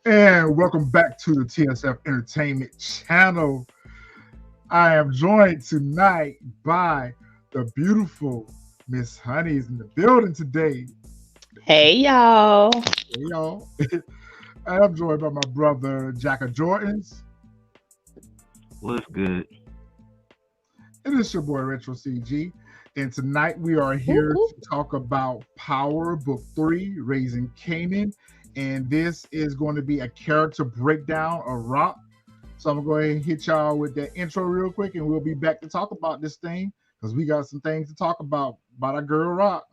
And welcome back to the TSF Entertainment channel. I am joined tonight by the beautiful Miss Honey is in the building today. Hey y'all. Hey, y'all. And I'm joined by my brother Jacka Jordans. What's good? And it's your boy Retro CG. And tonight we are Whoop, here whoop. to talk about Power Book 3, Raising Kanan. And this is going to be a character breakdown of Rock. So I'm going to go ahead and hit y'all with that intro real quick, and we'll be back to talk about this thing because we got some things to talk about our girl Rock.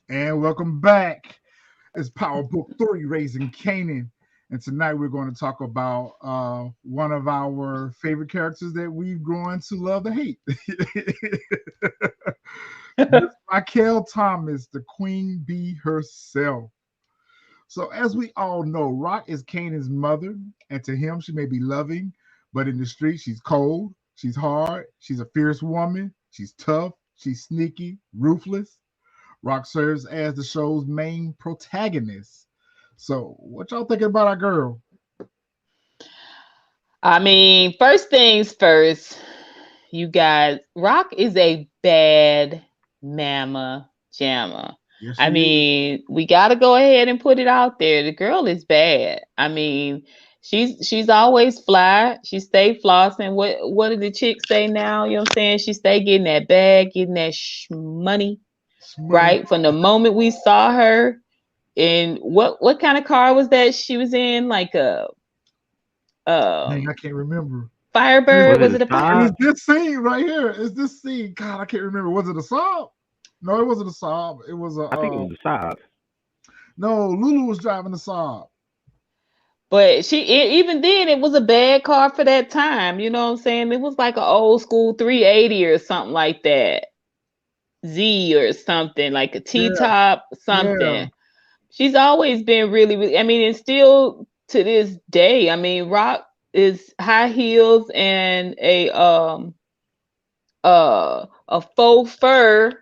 And welcome back. It's Power Book 3, Raising Kanan. And tonight we're going to talk about one of our favorite characters that we've grown to love to hate. Miss Raquel Thomas, the queen bee herself. So, as we all know, Rock is Kanan's mother, and to him, she may be loving, but in the street, she's cold, she's hard, she's a fierce woman, she's tough, she's sneaky, ruthless. Rock serves as the show's main protagonist. So, what y'all thinking about our girl? I mean, first things first, you guys, Rock is a bad mama jamma. Yes, I she is. mean, we gotta go ahead and put it out there. The girl is bad. I mean, she's always fly. She stay flossing. What do the chicks say now? You know what I'm saying? She stay getting that bag, getting that money, Money. right? From the moment we saw her. And what kind of car was that she was in? Like a Dang, I um can't remember. It's, Firebird? Was Was it it a a it's Firebird? side? this scene right here. It's this scene. God, I can't remember. Was it a Saab? No, it wasn't a Saab. It was a I think it was a side. no. Lulu was driving the Saab. But even then it was a bad car for that time. You know what I'm saying? It was like an old school 380 or something like that. Z or something like a T Yeah, top yeah. something. She's always been really, really. I mean, and still to this day. I mean, Rock is high heels and a faux fur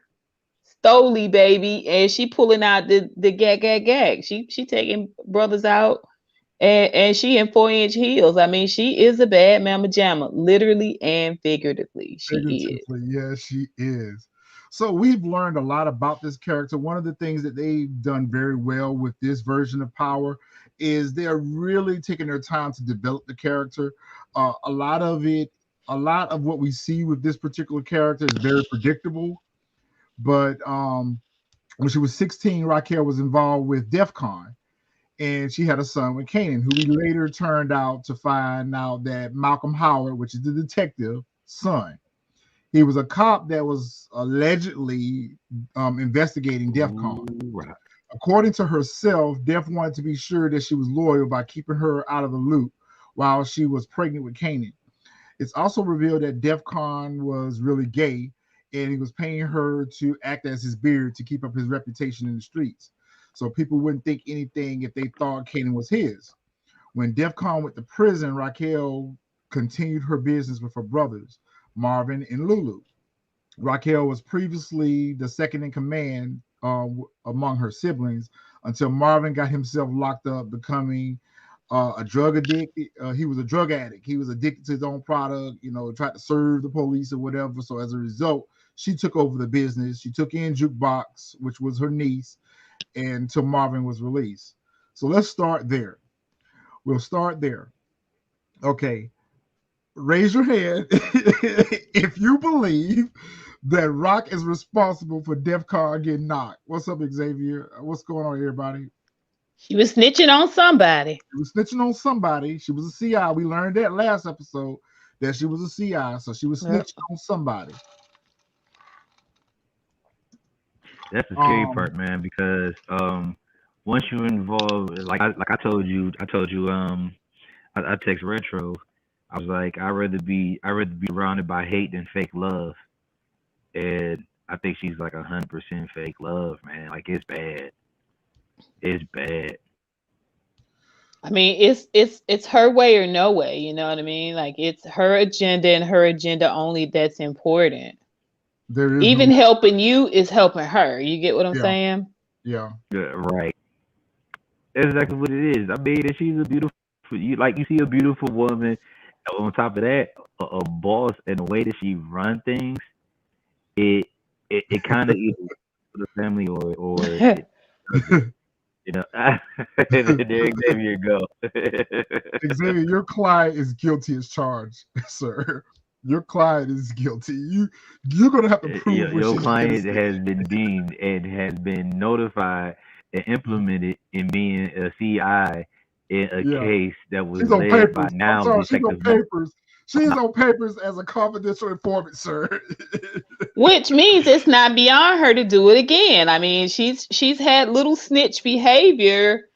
Stoli baby, and she pulling out the gag. She taking brothers out, and she in 4 inch heels. I mean, she is a bad mama jamma, literally and figuratively. She is. Figuratively, yeah, she is. So we've learned a lot about this character. One of the things that they've done very well with this version of Power is they're really taking their time to develop the character. A lot of it, a lot of what we see with this particular character is very predictable. But when she was 16, Raquel was involved with DEF CON, and she had a son with Kanan, who we later turned out to find out that Malcolm Howard, which is the detective son, he was a cop that was allegedly investigating DEF CON. Ooh, right. According to herself, Def wanted to be sure that she was loyal by keeping her out of the loop while she was pregnant with Kanan. It's also revealed that DEF CON was really gay, and he was paying her to act as his beard to keep up his reputation in the streets. So people wouldn't think anything if they thought Kanan was his. When DEF CON went to prison, Raquel continued her business with her brothers, Marvin and Lulu. Raquel was previously the second in command among her siblings until Marvin got himself locked up, becoming a drug addict. He was a drug addict. He was addicted to his own product, tried to serve the police or whatever. So as a result, she took over the business. She took in Jukebox, which was her niece, and until Marvin was released. So let's start there. We'll start there. Okay. Raise your hand if you believe that Rock is responsible for Def Con getting knocked. What's up, Xavier? What's going on, everybody? She was snitching on somebody. She was snitching on somebody. She was a CI. We learned that last episode that she was a CI. So she was Yep. snitching on somebody. That's the scary Um, part, man, because once you involve, like I text retro. I was like, I'd rather be surrounded by hate than fake love, and I think she's like 100% fake love, man. Like it's bad, it's bad. I mean, it's her way or no way, you know what I mean? Like it's her agenda and her agenda only that's important. there is no, Even helping you is helping her. You get what I'm yeah, saying? yeah. Yeah, right. That's exactly what it is. I mean, that she's a beautiful. You see a beautiful woman. On top of that, a boss and the way that she run things, it it kind of either for the family or it doesn't. You know, there you go. Xavier, your client is guilty as charged, sir. Your client is guilty. You're gonna have to prove what Your she's client innocent. has been deemed and has been notified and implemented in being a CI in a Yeah, case that was she's on led by papers. I'm now sorry, she's on Detective Mo. papers. She's on papers as a confidential informant, sir. Which means it's not beyond her to do it again. I mean, she's had little snitch behavior.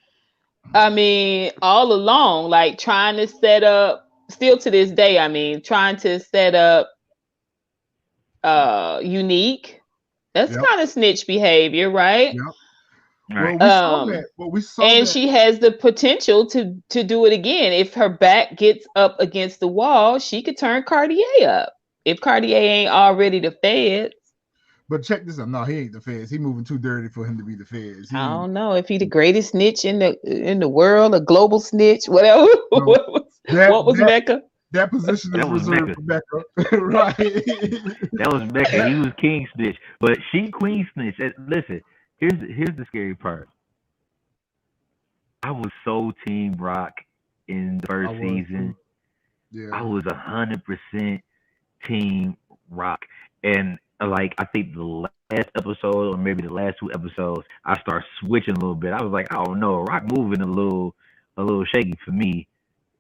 I mean, all along, like trying to set up, still to this day. I mean, trying to set up unique. That's Yep, kind of snitch behavior, right? yep. Well, Right. we saw that. Um, Well, we saw and that. she has the potential to do it again. If her back gets up against the wall, she could turn Cartier up. If Cartier ain't already the feds. But check this out. No, he ain't the feds. He moving too dirty for him to be the feds. I He don't know if he the greatest snitch in the world, a global snitch, whatever. no that What was that Mecca? that position That is was reserved Mecca. for Becca, right? That was Mecca. He was king snitch, but she queen snitch. Listen, here's the scary part. I was so team Rock in the I first was too. season. I Yeah. was 100% team Rock, and like I think the last episode or maybe the last two episodes, I started switching a little bit. I was like, I don't know, Rock moving a little shaky for me.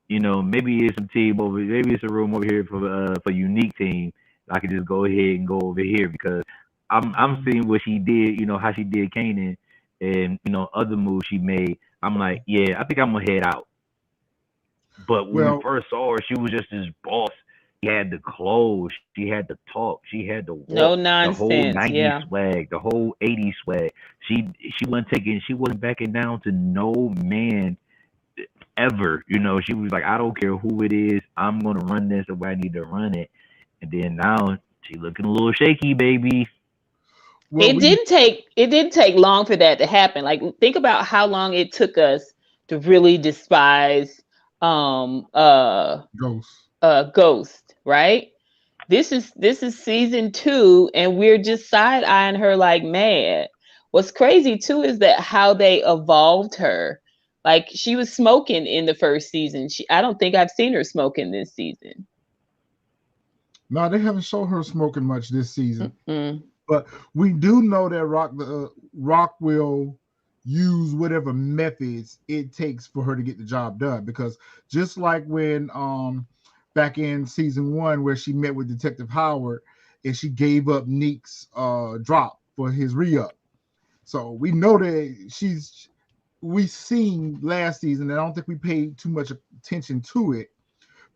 Maybe it's some team over. Maybe it's a room over here for unique team. I could just go ahead and go over here because I'm seeing what she did. How she did Kanan, and other moves she made. I'm like, yeah, I think I'm gonna head out. But when we Well, first saw her, she was just this boss. She had the clothes, she had the talk, she had the walk, No the whole nonsense. '90s Yeah. swag, the whole '80s swag. She wasn't backing down to no man ever. She was like, I don't care who it is, I'm gonna run this the way I need to run it. And then now she looking a little shaky, baby. well, we It didn't take long for that to happen. Like think about how long it took us to really despise um uh ghosts. Ghost, right? This is season 2 and we're just side eyeing her like mad. What's crazy too is that how they evolved her. Like she was smoking in the first season. I don't think I've seen her smoking this season. No, they haven't shown her smoking much this season, Mm. but we do know that Rock will use whatever methods it takes for her to get the job done. Because just like when back in season 1 where she met with Detective Howard and she gave up Neek's drop for his re-up. So we know that we seen last season, and I don't think we paid too much attention to it,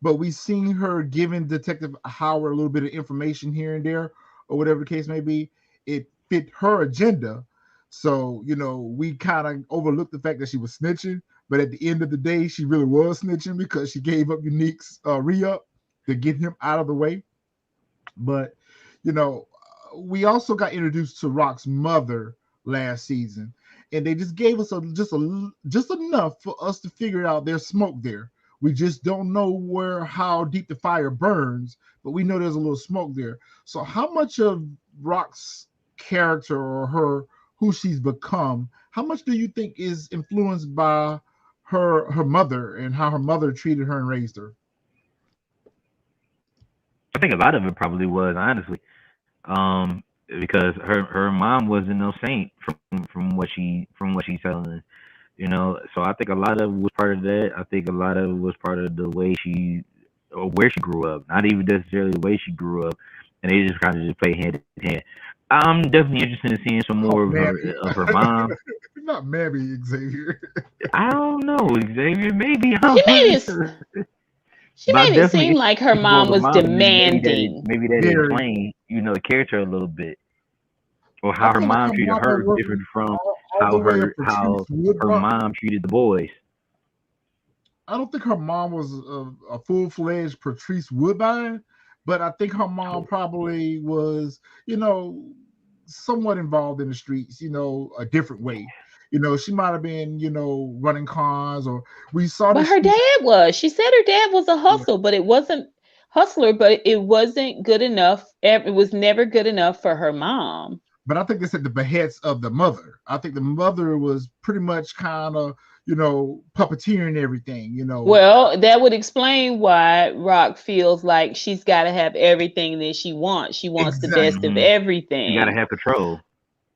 but we seen her giving Detective Howard a little bit of information here and there, or whatever the case may be. It fit her agenda. So, we kind of overlooked the fact that she was snitching, but at the end of the day, she really was snitching because she gave up Unique's re-up to get him out of the way. But, you know, we also got introduced to Rock's mother last season, and they just gave us just enough for us to figure out there's smoke there. We just don't know how deep the fire burns, but we know there's a little smoke there. So how much of Rock's character or who she's become, how much do you think is influenced by her mother and how her mother treated her and raised her? I think a lot of it probably was honestly, because her mom wasn't no saint from what she's telling. So I think a lot of it was part of that. I think a lot of it was part of the way she or where she grew up, not even necessarily the way she grew up, and they just kind of just play hand in hand. I'm definitely interested in seeing some more Oh, of Mammy. her mom. Not Mammy, Xavier. I don't know, Xavier. Maybe She I'm made it. unsure. She But I'm made it definitely seem like her interested more mom of her was mom, and then demanding. maybe that Very. explain, the character a little bit, or I how her feel like mom her treated mom her had is worked different from all the way of how Patrice her Woodbine. mom treated the boys. I don't think her mom was a full-fledged Patrice Woodbine, but I think her mom probably was, somewhat involved in the streets, a different way. She might have been, running cars, or we saw But this her street. dad was. She said her dad was a Yeah. hustle, but it wasn't hustler, but it wasn't good enough. It was never good enough for her mom. But I think it's at the behest of the mother. I think the mother was pretty much kind of, puppeteering everything. Well, that would explain why Rock feels like she's got to have everything that she wants. She wants the best Exactly. of Hmm. You gotta everything. have control.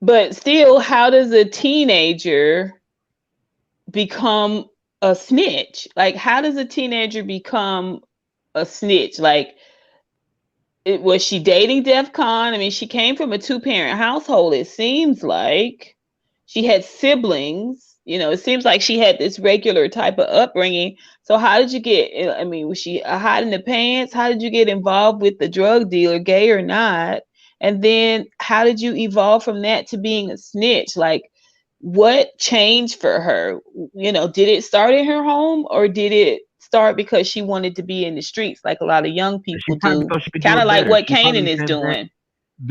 But still, how does a teenager become a snitch? Like, how does a teenager become a snitch? Like, was she dating Def Con? I mean, she came from a two-parent household, it seems like. She had siblings. It seems like she had this regular type of upbringing. So how did you get, I mean, was she a hot in the pants? How did you get involved with the drug dealer, gay or not? And then how did you evolve from that to being a snitch? Like, what changed for her? Did it start in her home, or did it start because she wanted to be in the streets like a lot of young She people probably do? thought she could do Kind of it like better. what Kanan is doing.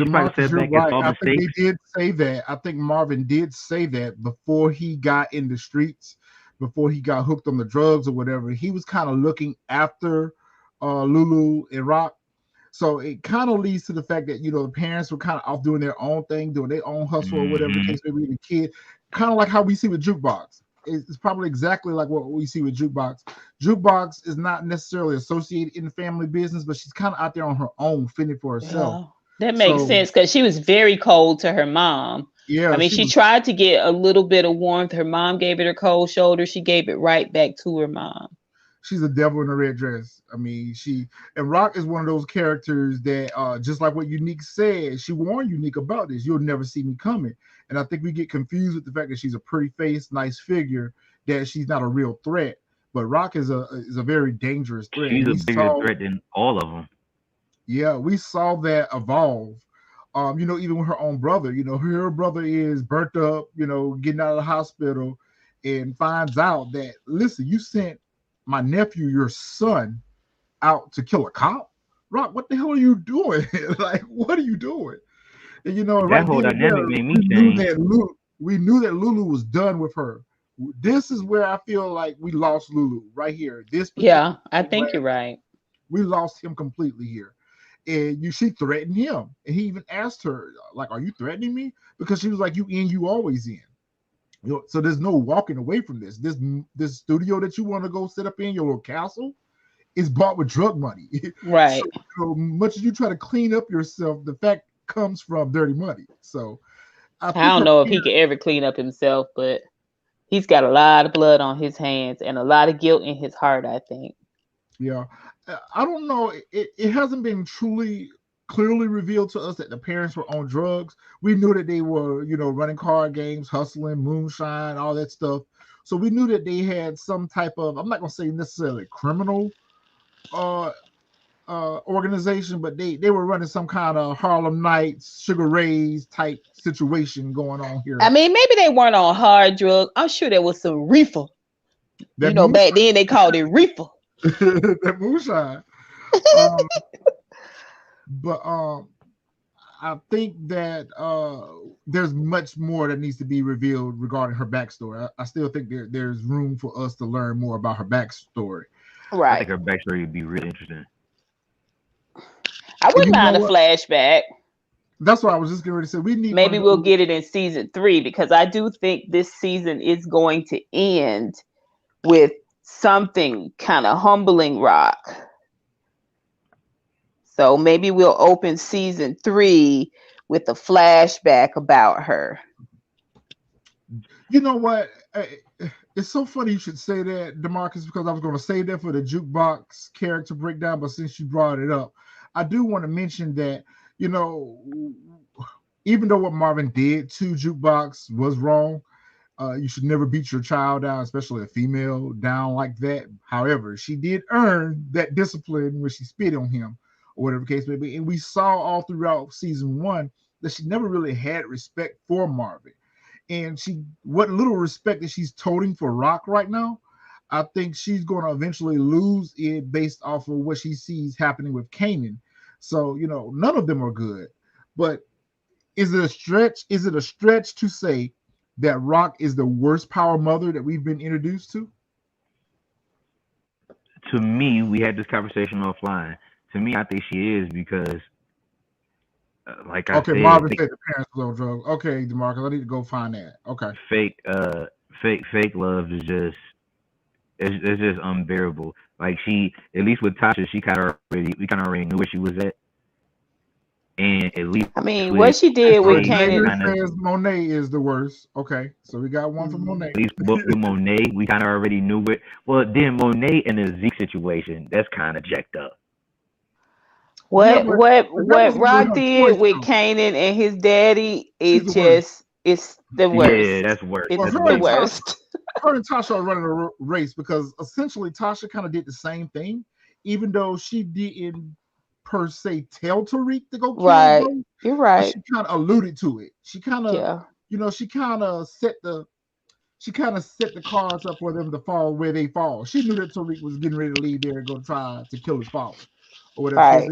She probably DeMarcus, sat you're back and right. saw I think mistakes. they did say that. I think Marvin did say that before he got in the streets, before he got hooked on the drugs or whatever. He was kind of looking after Lulu and Rock. So it kind of leads to the fact that the parents were kind of off doing their own thing, doing their own hustle or whatever the Hmm. case may be. The kid, kind of like how we see with Jukebox. It's probably exactly like what we see with Jukebox. Jukebox is not necessarily associated in the family business, but she's kind of out there on her own, fending for herself. Yeah, that makes So sense because she was very cold to her mom. I yeah, mean, she she was tried to get a little bit of warmth. Her mom gave it her cold shoulder. She gave it right back to her mom. she's a devil in a red dress. I mean, and Rock is one of those characters that just like what Unique said, she warned Unique about this. You'll never see me coming. And I think we get confused with the fact that she's a pretty face, nice figure, that she's not a real threat. But Rock is a very dangerous threat. And She's a we bigger saw, threat than all of them. yeah, we saw that evolve. Even with her own brother, her brother is burnt up, getting out of the hospital, and finds out that, listen, you sent my nephew, your son, out to kill a cop. Rock, what the hell are you doing? Like, what are you doing? And That right whole then and dynamic there, made me we knew change. that Lulu was done with her. This is where I feel like we lost Lulu right here. This particular Yeah, I think you're right. we lost him completely here. And she threatened him. And he even asked her, like, are you threatening me? Because she was like, you in, you always in. So there's no walking away from this. This studio that you want to go sit up in your little castle is bought with drug money. So Right. much as you try to clean up yourself, the fact comes from dirty money. So I I think don't her know if he parents, could ever clean up himself, but he's got a lot of blood on his hands and a lot of guilt in his heart, I think. yeah, I don't know. It hasn't been truly clearly revealed to us that the parents were on drugs. We knew that they were, running card games, hustling, moonshine, all that stuff. So we knew that they had some type of, I'm not gonna say necessarily criminal uh organization, but they were running some kind of Harlem Nights, Sugar Rays type situation going on I here. mean, maybe they weren't on hard drugs. I'm sure there was some reefer. That Back then they called it reefer. that moonshine. Um, but I think that there's much more that needs to be revealed regarding her backstory. I still think there's room for us to learn more about her backstory. I Right. think her backstory would be really interesting. I And wouldn't you know mind a what? flashback. That's what I was just getting ready to say. We need one Maybe of we'll those. get it in season 3 because I do think this season is going to end with something kind of humbling Rock. So maybe we'll open season 3 with a flashback about her. You know what? It's so funny you should say that, DeMarcus, because I was going to say that for the jukebox character breakdown, but since you brought it up, I do want to mention that, you know, even though what Marvin did to Jukebox was wrong, you should never beat your child down, especially a female, down like that. However, she did earn that discipline when she spit on him, or whatever the case may be. And we saw all throughout season 1 that she never really had respect for Marvin. And what little respect that she's toting for Rock right now, I think she's going to eventually lose it based off of what she sees happening with Kanan. So, none of them are good. But is it a stretch? Is it a stretch to say that Rock is the worst power mother that we've been introduced to? To me, we had this conversation offline. To me, I think she is because, like I said, Marvin said the parents was on drugs. Okay, DeMarcus, I need to go find that. Okay, fake love is just it's just unbearable. Like at least with Tasha, we kind of already knew where she was at. And at least what she did with Kanan says Monet is the worst. Okay, so we got one from Monet. At least with Monet, we kind of already knew it. Well, then Monet in the Zeke situation, that's kind of jacked up. What Rock did with Kanan and his daddy is it's the worst. Yeah, that's worse. It's the worst. Her and Tasha are running a race because essentially Tasha kind of did the same thing, even though she didn't per se tell Tariq to go kill him. You're right. She kind of alluded to it. She kind of, she kind of set the cards up for them to fall where they fall. She knew that Tariq was getting ready to leave there and go try to kill his father or whatever. Right.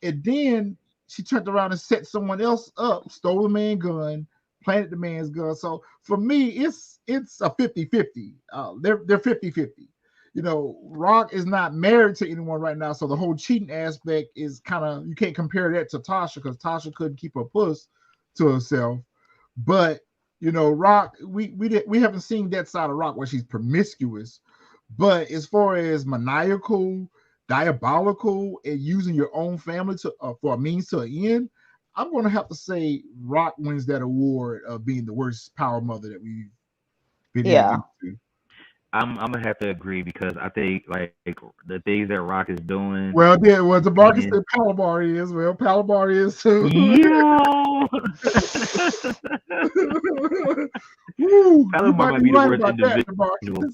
And then she turned around and set someone else up, stole the man's gun, planted the man's gun. So for me, it's a 50-50. They're 50-50. Rock is not married to anyone right now, so the whole cheating aspect is kind of, you can't compare that to Tasha because Tasha couldn't keep her puss to herself. But Rock, we haven't seen that side of Rock where she's promiscuous. But as far as maniacal, diabolical, and using your own family for a means to an end, I'm going to have to say Rock wins that award of being the worst power mother that we've been introduced to. I'm gonna have to agree because I think like the things that Rock is doing. Well, yeah, the Marcus said Palomar is. Well, Palomar is too. Palomar might be the worst individual.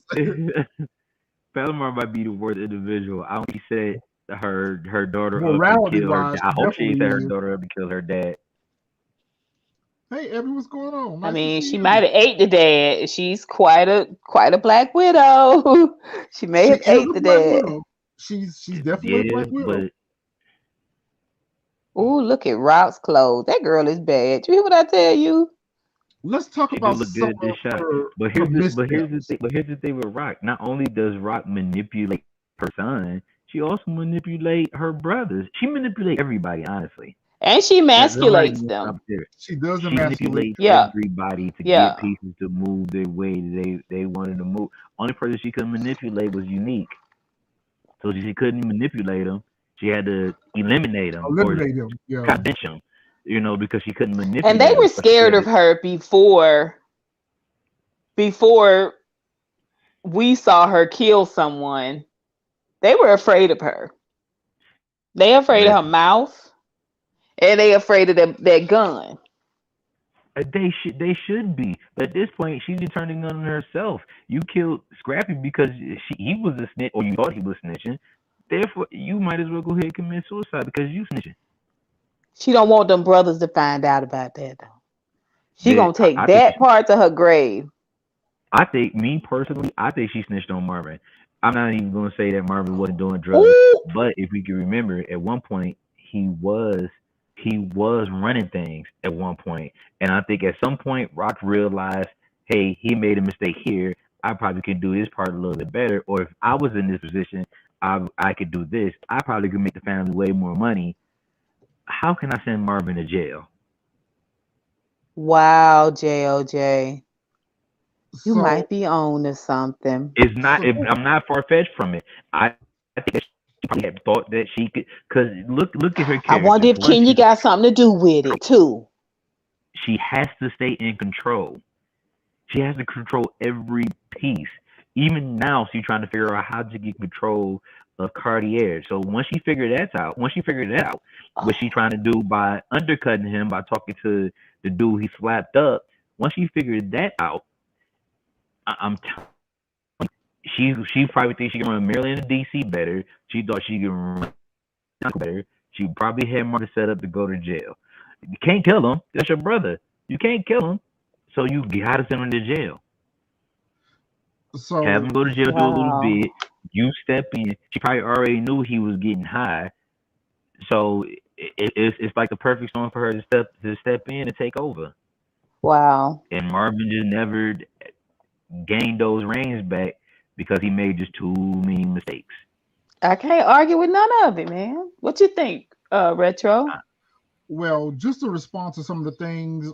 Palomar might be the worst individual. I only said her daughter up to kill her. I hope she said her daughter up to kill her dad. Hey, Abby, what's going on? Nice she might have ate the dad. She's quite a Black Widow. She may have ate the dad. She's definitely a Black Widow. Ooh, look at Rock's clothes. That girl is bad. You hear what I tell you? Let's talk about look good at this shot. But here's the thing with Rock. Not only does Rock manipulate her son, she also manipulates her brothers. She manipulates everybody, honestly. And she emasculates them. She does manipulate everybody to get pieces to move their way they wanted to move. Only person she couldn't manipulate was Unique. So she couldn't manipulate them. She had to eliminate them. Convince them. Because she couldn't manipulate. And they were scared of her before we saw her kill someone. They were afraid of her. They afraid of her mouth. And they afraid of that gun. They should be. But at this point, she's turning gun on herself. You killed Scrappy because he was a snitch, or you thought he was snitching. Therefore, you might as well go ahead and commit suicide because you snitching. She don't want them brothers to find out about that, though. She gonna take that part to her grave. I think, me personally, she snitched on Marvin. I'm not even gonna say that Marvin wasn't doing drugs, but if we can remember, at one point he was running things at one point, and I think at some point Rock realized, hey, he made a mistake here. I probably could do this part a little bit better, or if I was in this position, I could do this. I probably could make the family way more money. How can I send Marvin to jail? Wow, JOJ. You might be on to something. It's not. I'm not far fetched from it. I think that she probably had thought that she could. Because look at her character. I wonder if Kenya got something to do with it too. She has to stay in control. She has to control every piece. Even now, she's trying to figure out how to get control of Cartier. So once she figured that out, what she trying to do by undercutting him by talking to the dude he slapped up. Once she figured that out, I'm she probably thinks she can run Maryland and DC better. She thought she could run better. She probably had Martin set up to go to jail. You can't kill him. That's your brother. You can't kill him. So you gotta send him to jail. So Have him go to jail, do a little Wow. bit. You step in. She probably already knew he was getting high. So it's like the perfect storm for her to step in and take over. Wow. And Marvin just never gained those reins back because he made just too many mistakes. I can't argue with none of it, man. What you think, Retro? well, just to respond to some of the things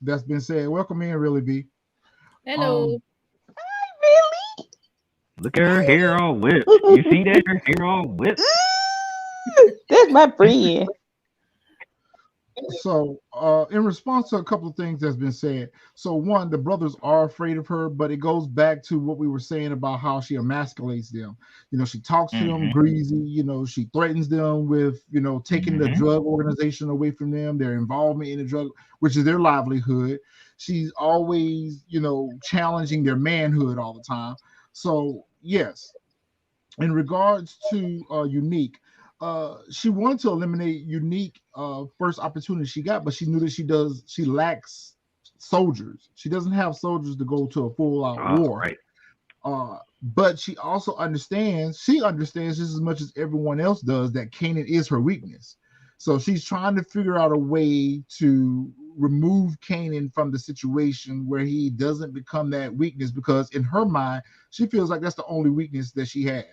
that's been said. Welcome in, really B. Hello. Really? Look at her hair all whipped. You see that? Her hair all whipped. That's my friend. So, in response to a couple of things that's been said, so one, the brothers are afraid of her, but it goes back to what we were saying about how she emasculates them. She talks to them greasy. She threatens them with, taking the drug organization away from them, their involvement in the drug, which is their livelihood. She's always, challenging their manhood all the time. So, yes, in regards to Unique. She wanted to eliminate Unique first opportunity she got, but she knew that she lacks soldiers. She doesn't have soldiers to go to a full out war. Right. But she also understands just as much as everyone else does that Kanan is her weakness. So she's trying to figure out a way to remove Kanan from the situation where he doesn't become that weakness, because in her mind, she feels like that's the only weakness that she has.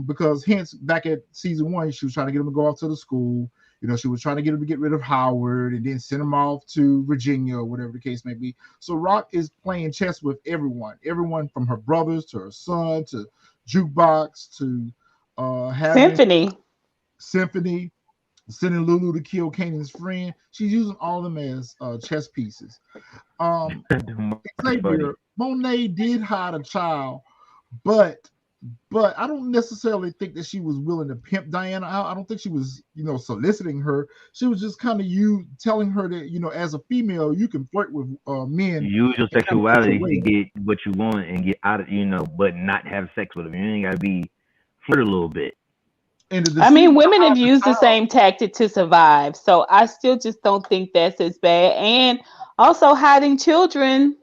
Because hence back at season 1, she was trying to get him to go off to the school. She was trying to get him to get rid of Howard and then send him off to Virginia or whatever the case may be. So Rock is playing chess with everyone from her brothers to her son to Jukebox to having Symphony, sending Lulu to kill Kanan's friend. She's using all of them as chess pieces. Xavier, Monet did hide a child, but I don't necessarily think that she was willing to pimp Diana out. I don't think she was, soliciting her. She was just kind of telling her that, as a female, you can flirt with men. Use your sexuality to get what you want and get out of, but not have sex with them. You ain't got to be flirt a little bit. I mean, women have used the same tactic to survive. So I still just don't think that's as bad. And also hiding children,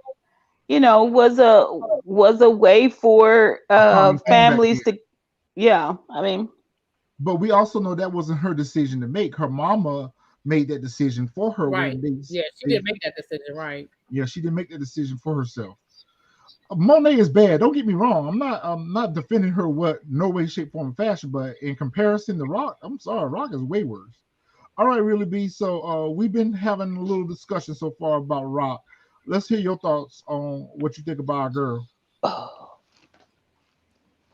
was a way for families to, I mean. But we also know that wasn't her decision to make. Her mama made that decision for her. Right. She didn't make that decision, right? Yeah, she didn't make that decision for herself. Monet is bad. Don't get me wrong. I'm not defending her no way, shape, form, or fashion. But in comparison to Rock, I'm sorry, Rock is way worse. All right, really B. So we've been having a little discussion so far about Rock. Let's hear your thoughts on what you think about our girl.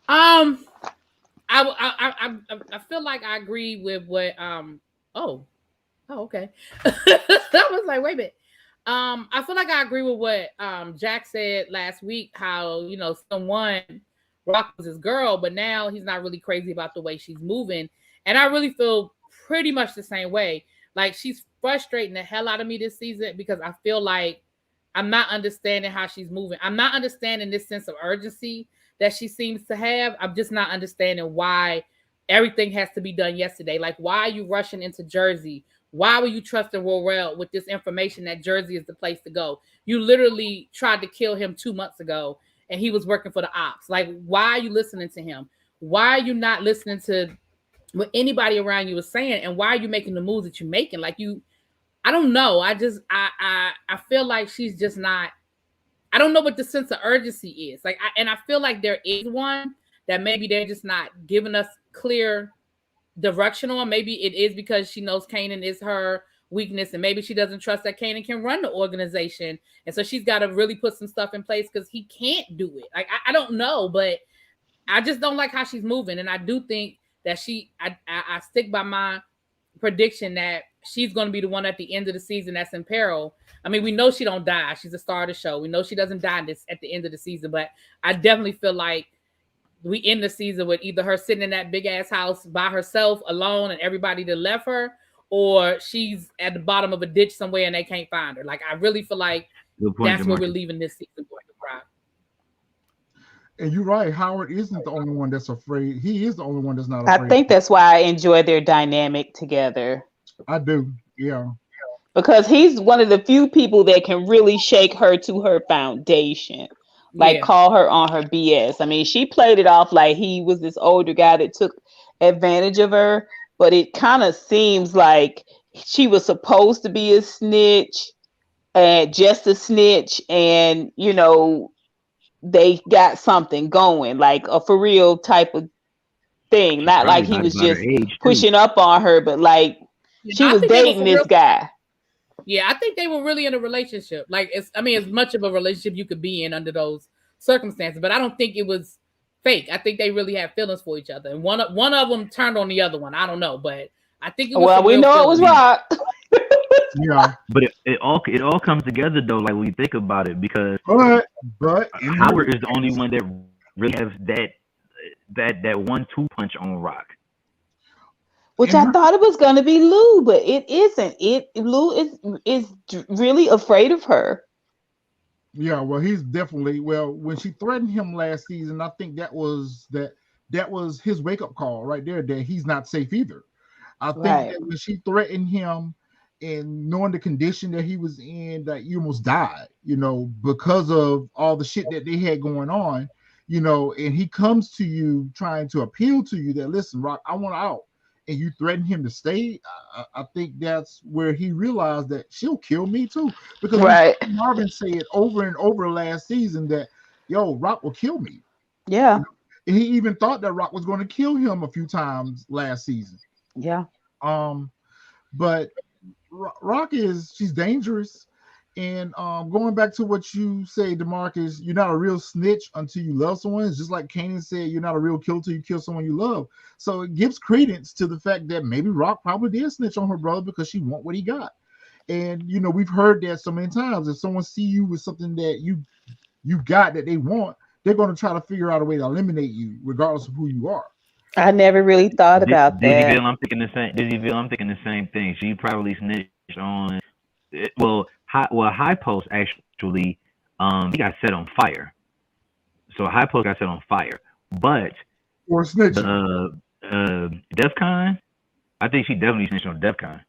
I feel like I agree with what okay. I was like, wait a minute. I feel like I agree with what Jack said last week, how someone Rock was his girl, but now he's not really crazy about the way she's moving. And I really feel pretty much the same way. Like, she's frustrating the hell out of me this season because I feel like I'm not understanding how she's moving. I'm not understanding this sense of urgency that she seems to have. I'm just not understanding why everything has to be done yesterday. Like, why are you rushing into Jersey? Why were you trusting Royale with this information that Jersey is the place to go? You literally tried to kill him 2 months ago and he was working for the ops. Like, why are you listening to him? Why are you not listening to what anybody around you is saying? And why are you making the moves that you're making? Like, I don't know. I feel like she's just not, I don't know what the sense of urgency is. Like, I feel like there is one that maybe they're just not giving us clear direction on. Maybe it is because she knows Kanan is her weakness, and maybe she doesn't trust that Kanan can run the organization, and so she's got to really put some stuff in place because he can't do it. Like, I don't know, but I just don't like how she's moving, and I do think that I stick by my prediction that she's going to be the one at the end of the season that's in peril. I mean, we know she don't die. She's a star of the show. We know she doesn't die at the end of the season, but I definitely feel like we end the season with either her sitting in that big ass house by herself alone and everybody that left her, or she's at the bottom of a ditch somewhere and they can't find her. Like, I really feel like that's where we're leaving this season with Rock. And you're right. Howard isn't the only one that's afraid. He is the only one that's not afraid. I think that's why I enjoy their dynamic together. I do. Yeah. Because he's one of the few people that can really shake her to her foundation. Like, call her on her BS. I mean, she played it off like he was this older guy that took advantage of her, but it kind of seems like she was supposed to be a snitch, just a snitch, and, you know, they got something going, like a for real type of thing. Not like he was just pushing up on her, but like she was dating this guy. Yeah, I think they were really in a relationship. Like, it's, I mean, as much of a relationship you could be in under those circumstances, but I don't think it was fake. I think they really had feelings for each other, and one of them turned on the other one. I don't know, but I think it was. Well, we know it was Rock. Yeah, but it all comes together though. Like, when you think about it, because but Howard is the only one that really has that 1-2 punch on Rock. Which I thought it was gonna be Lou, but it isn't. Lou is really afraid of her. Yeah, well, he's definitely when she threatened him last season, I think that was his wake up call right there that he's not safe either. I think that when she threatened him and knowing the condition that he was in, that you almost died, you know, because of all the shit that they had going on, you know, and he comes to you trying to appeal to you that, listen, Rock, I want out. And you threaten him to stay, I think that's where he realized that she'll kill me too. Because Marvin said over and over last season that, yo, Rock will kill me. Yeah. And he even thought that Rock was going to kill him a few times last season. Yeah. But Rock she's dangerous. And going back to what you say, DeMarcus, you're not a real snitch until you love someone. It's just like Kanan said, you're not a real killer till you kill someone you love. So it gives credence to the fact that maybe Rock probably did snitch on her brother because she want what he got. And, you know, we've heard that so many times. If someone see you with something that you got that they want, they're going to try to figure out a way to eliminate you regardless of who you are. I never really thought about that. I'm thinking the same thing. She probably snitched on High Post actually, he got set on fire. So High Post got set on fire, but or snitching. DEFCON, I think she definitely snitched on DEFCON.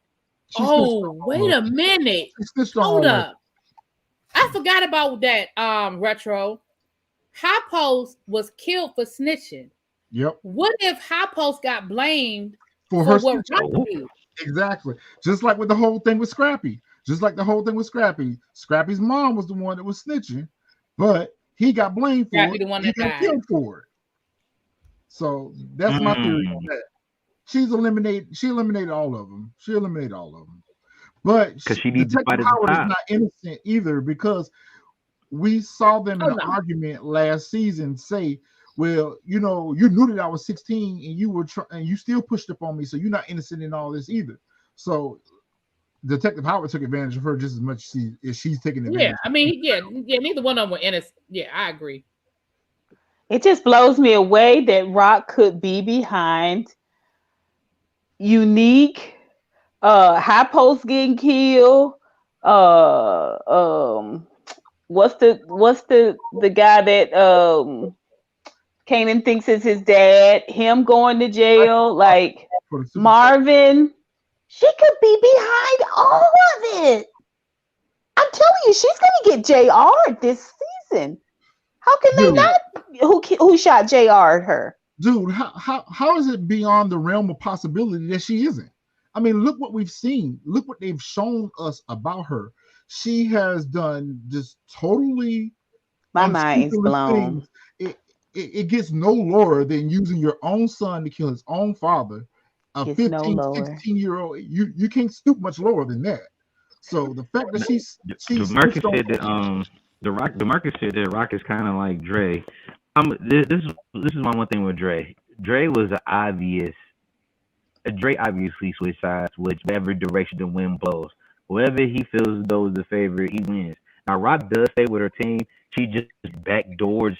Wait a minute. Hold up. I forgot about that. Retro. High Post was killed for snitching. Yep. What if High Post got blamed for what Rock did? Exactly. Just like with the whole thing with Scrappy. Scrappy's mom was the one that was snitching, but he got blamed for it. The one that got killed for it. So that's my theory on that. She eliminated all of them. But because she needs to fight Howard is not innocent either, because we saw them in an argument last season say, well, you know, you knew that I was 16 and you were and you still pushed up on me, so you're not innocent in all this either. So Detective Howard took advantage of her just as much as she's taking advantage. Yeah, I mean, neither one of them were innocent. Yeah, I agree. It just blows me away that Rock could be behind Unique, High Post getting killed. What's the guy that Kanan thinks is his dad? Him going to jail, like Marvin. She could be behind all of it. I'm telling you, she's gonna get JR this season. How can they not? Who shot JR at her? Dude, how is it beyond the realm of possibility that she isn't? I mean, look what we've seen. Look what they've shown us about her. She has done just totally. My mind's blown. It gets no lower than using your own son to kill his own father. A 15, 16-year-old, you can't stoop much lower than that. So the fact that she's DeMarcus said that DeMarcus said that Rock is kind of like Dre. This is my one thing with Dre. Dre obviously switched sides whichever direction the wind blows. Whoever he feels as though is the favorite, he wins. Now Rock does stay with her team. She just backdoors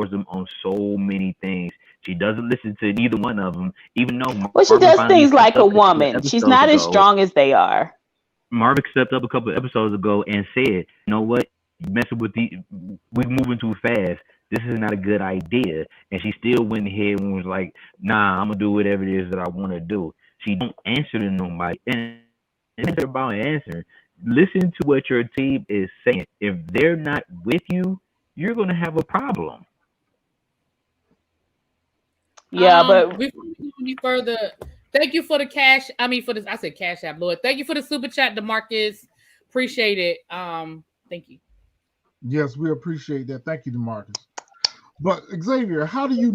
them on so many things. She doesn't listen to neither one of them, even though Well, she Marvin does finally things stepped like a up a couple of woman. She's episodes not as ago. strong as they are. Marvin stepped up a couple of episodes ago and said, "You know what? Messing with we're moving too fast. This is not a good idea." And she still went ahead and was like, "Nah, I'm gonna do whatever it is that I want to do." She don't answer to nobody, and it's about answering. Listen to what your team is saying. If they're not with you, you're gonna have a problem. Yeah, but Before we go any further, thank you for the cash. I mean, for this, I said cash app, Lord. Thank you for the super chat, DeMarcus. Appreciate it. Thank you. Yes, we appreciate that. Thank you, DeMarcus. But Xavier, how do you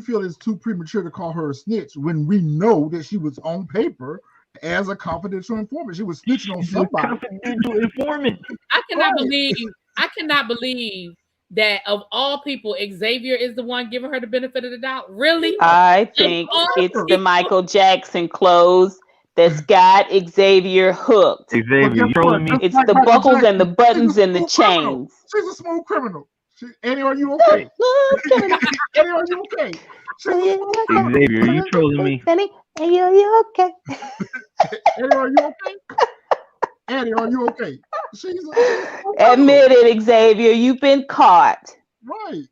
feel it's too premature to call her a snitch when we know that she was on paper as a confidential informant? She was snitching on She's a somebody. confidential informant. I cannot Right. believe that of all people, Xavier is the one giving her the benefit of the doubt. Really? I think it's the Michael Jackson clothes that's got Xavier hooked. But Xavier, guess you trolling what? me? Just It's like the Michael buckles and Jackson, the she's a buttons and the smooth criminal. chains. She's a smooth criminal. Annie, are you okay? Annie, are you okay? She's a smooth criminal. Xavier, you trolling me? Annie, are you okay? Annie, are you okay? Annie, are you okay? She's a smooth criminal. Admit it, Xavier. You've been caught. Right.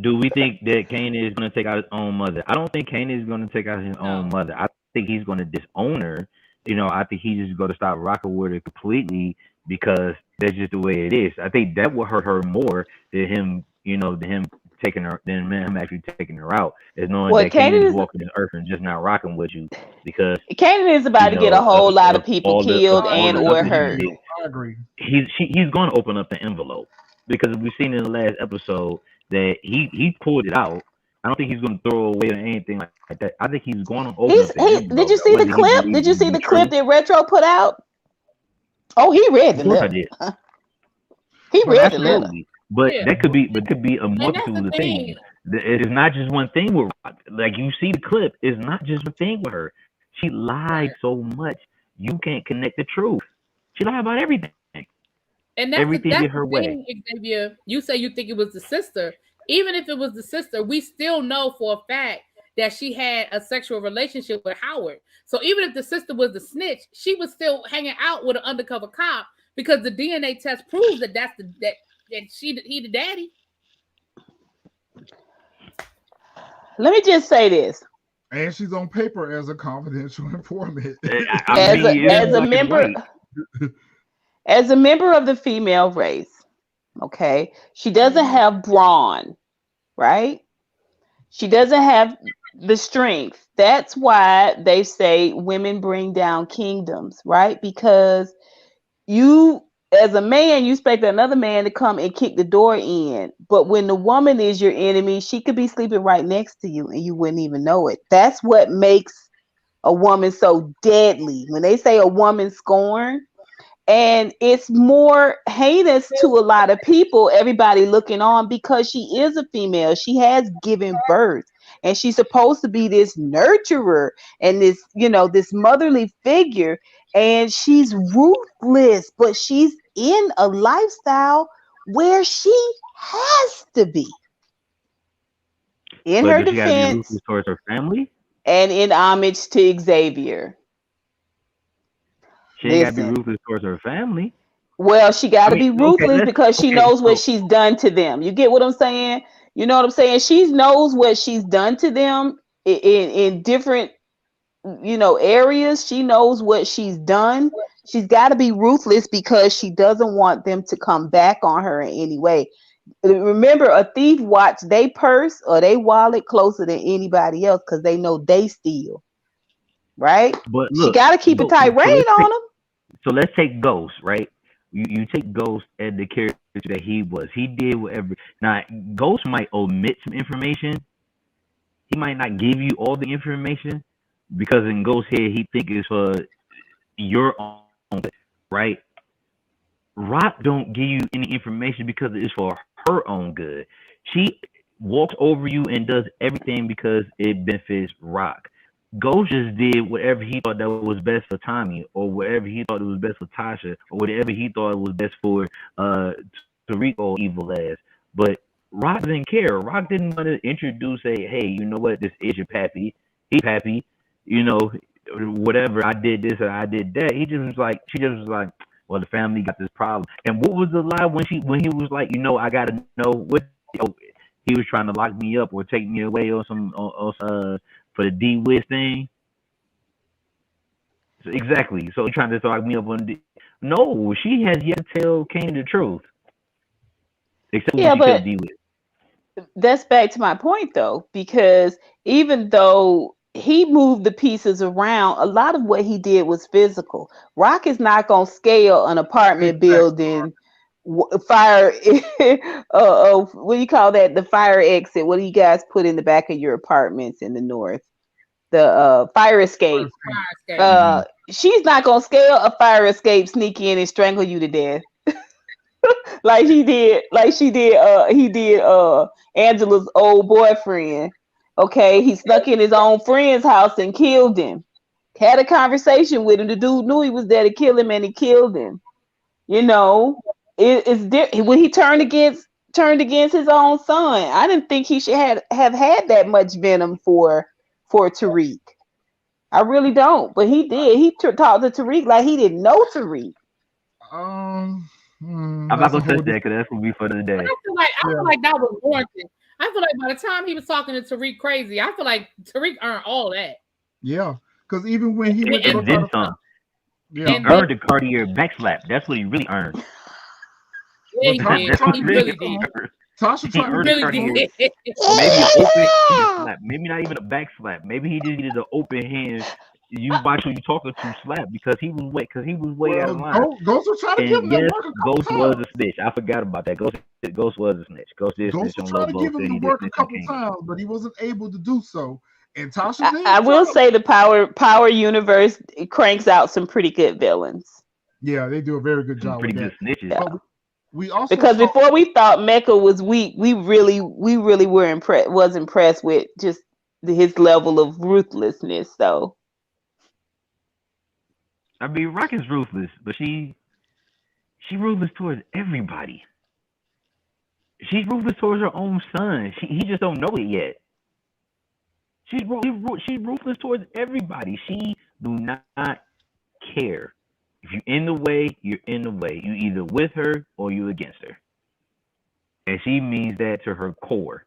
Do we think that Kanan is going to take out his own mother? I don't think Kanan is going to take out his own mother. I think he's going to disown her. I think he's just going to stop rocking with her completely because that's just the way it is. I think that will hurt her more than him, taking her, than him actually taking her out. Is knowing that Kanan is walking this earth and just not rocking with you because Kanan is about to get a whole lot of people killed and all or the hurt. I agree. He's going to open up the envelope because we've seen in the last episode that he pulled it out. I don't think he's going to throw away or anything like that. I think he's going to open up the envelope. Did you see the clip? Did you see the clip that Retro put out? Oh, he read the letter. He read the letter. But that could be a multitude of things. It's not just one thing with Rock. Like you see the clip, it's not just one thing with her. She lied so much you can't connect the truth. She lied about everything. And that's everything that's get her way. Xavier, you say you think it was the sister. Even if it was the sister, we still know for a fact that she had a sexual relationship with Howard. So even if the sister was the snitch, she was still hanging out with an undercover cop because the DNA test proves that he the daddy. Let me just say this. And she's on paper as a confidential informant. As a member of the female race, okay, she doesn't have brawn, right? She doesn't have the strength. That's why they say women bring down kingdoms, right? Because you, as a man, you expect another man to come and kick the door in. But when the woman is your enemy, she could be sleeping right next to you and you wouldn't even know it. That's what makes a woman so deadly. When they say a woman scorned, and it's more heinous to a lot of people, everybody looking on, because she is a female. She has given birth and she's supposed to be this nurturer and this, this motherly figure. And she's ruthless, but she's in a lifestyle where she has to be. In her defense, be towards her family and in homage to Xavier. She ain't got to be ruthless towards her family. Well, she got to be ruthless because she knows what she's done to them. You get what I'm saying? You know what I'm saying? She knows what she's done to them in different, areas. She knows what she's done. She's got to be ruthless because she doesn't want them to come back on her in any way. Remember, a thief watch they purse or they wallet closer than anybody else because they know they steal. Right? But look, she got to keep a tight rein on them. So let's take Ghost, right? You take Ghost and the character that he was. He did whatever. Now, Ghost might omit some information. He might not give you all the information because in Ghost's head, he think it's for your own, right? Rock don't give you any information because it's for her own good. She walks over you and does everything because it benefits Rock. Ghost just did whatever he thought that was best for Tommy, or whatever he thought it was best for Tasha, or whatever he thought was best for Tariq evil ass. But Rock didn't care. Rock didn't want to introduce hey, you know what? This is your pappy. He pappy. You know, whatever. I did this or I did that. He just was like, she just was like, well, the family got this problem. And what was the lie when he was like, you know, I gotta know what he was trying to lock me up or take me away or some for the D-Wiz thing. So, exactly. So he trying to lock me up on no, she has yet to tell Kanan the truth. Except when she killed D-Wiz. That's back to my point though, because even though he moved the pieces around, a lot of what he did was physical. Rock is not gonna scale an apartment building, fire what do you call that, the fire exit, what do you guys put in the back of your apartments in the north, the fire escape. She's not gonna scale a fire escape, sneak in and strangle you to death like he did Angela's old boyfriend. Okay, he snuck in his own friend's house and killed him. Had a conversation with him. The dude knew he was there to kill him, and he killed him. You know, when he turned against his own son. I didn't think he should have had that much venom for Tariq. I really don't, but he did. He talked to Tariq like he didn't know Tariq. I'm not gonna touch that because that's gonna be for the day. I feel like that was warranted. I feel like by the time he was talking to Tariq crazy, I feel like Tariq earned all that. Yeah, because even when he went and then some, he earned a Cartier backslap. That's what he really earned. Yeah, he did. He really did. Tasha tried to really did. Maybe an open slap. Maybe not even a back slap. Maybe he just needed an open hand. You watch who you talking to slap because he was way out of line. Ghost was trying to give him that work. Ghost was a snitch. I forgot about that. Ghost was a snitch. Ghost was trying to give him the work a couple times, but he wasn't able to do so. And Tasha did. I will say the Power universe cranks out some pretty good villains. Yeah, they do a very good job. Pretty good snitches. Yeah. We also because before we thought Mecca was weak, we really were impressed with just his level of ruthlessness. So. I mean, Rock is ruthless, but she ruthless towards everybody. She's ruthless towards her own son. He just don't know it yet. She's ruthless towards everybody. She do not care. If you're in the way, you're in the way. You either with her or you against her. And she means that to her core.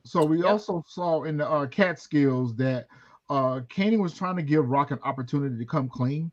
So we also saw in the Catskills that Kanan was trying to give Rock an opportunity to come clean.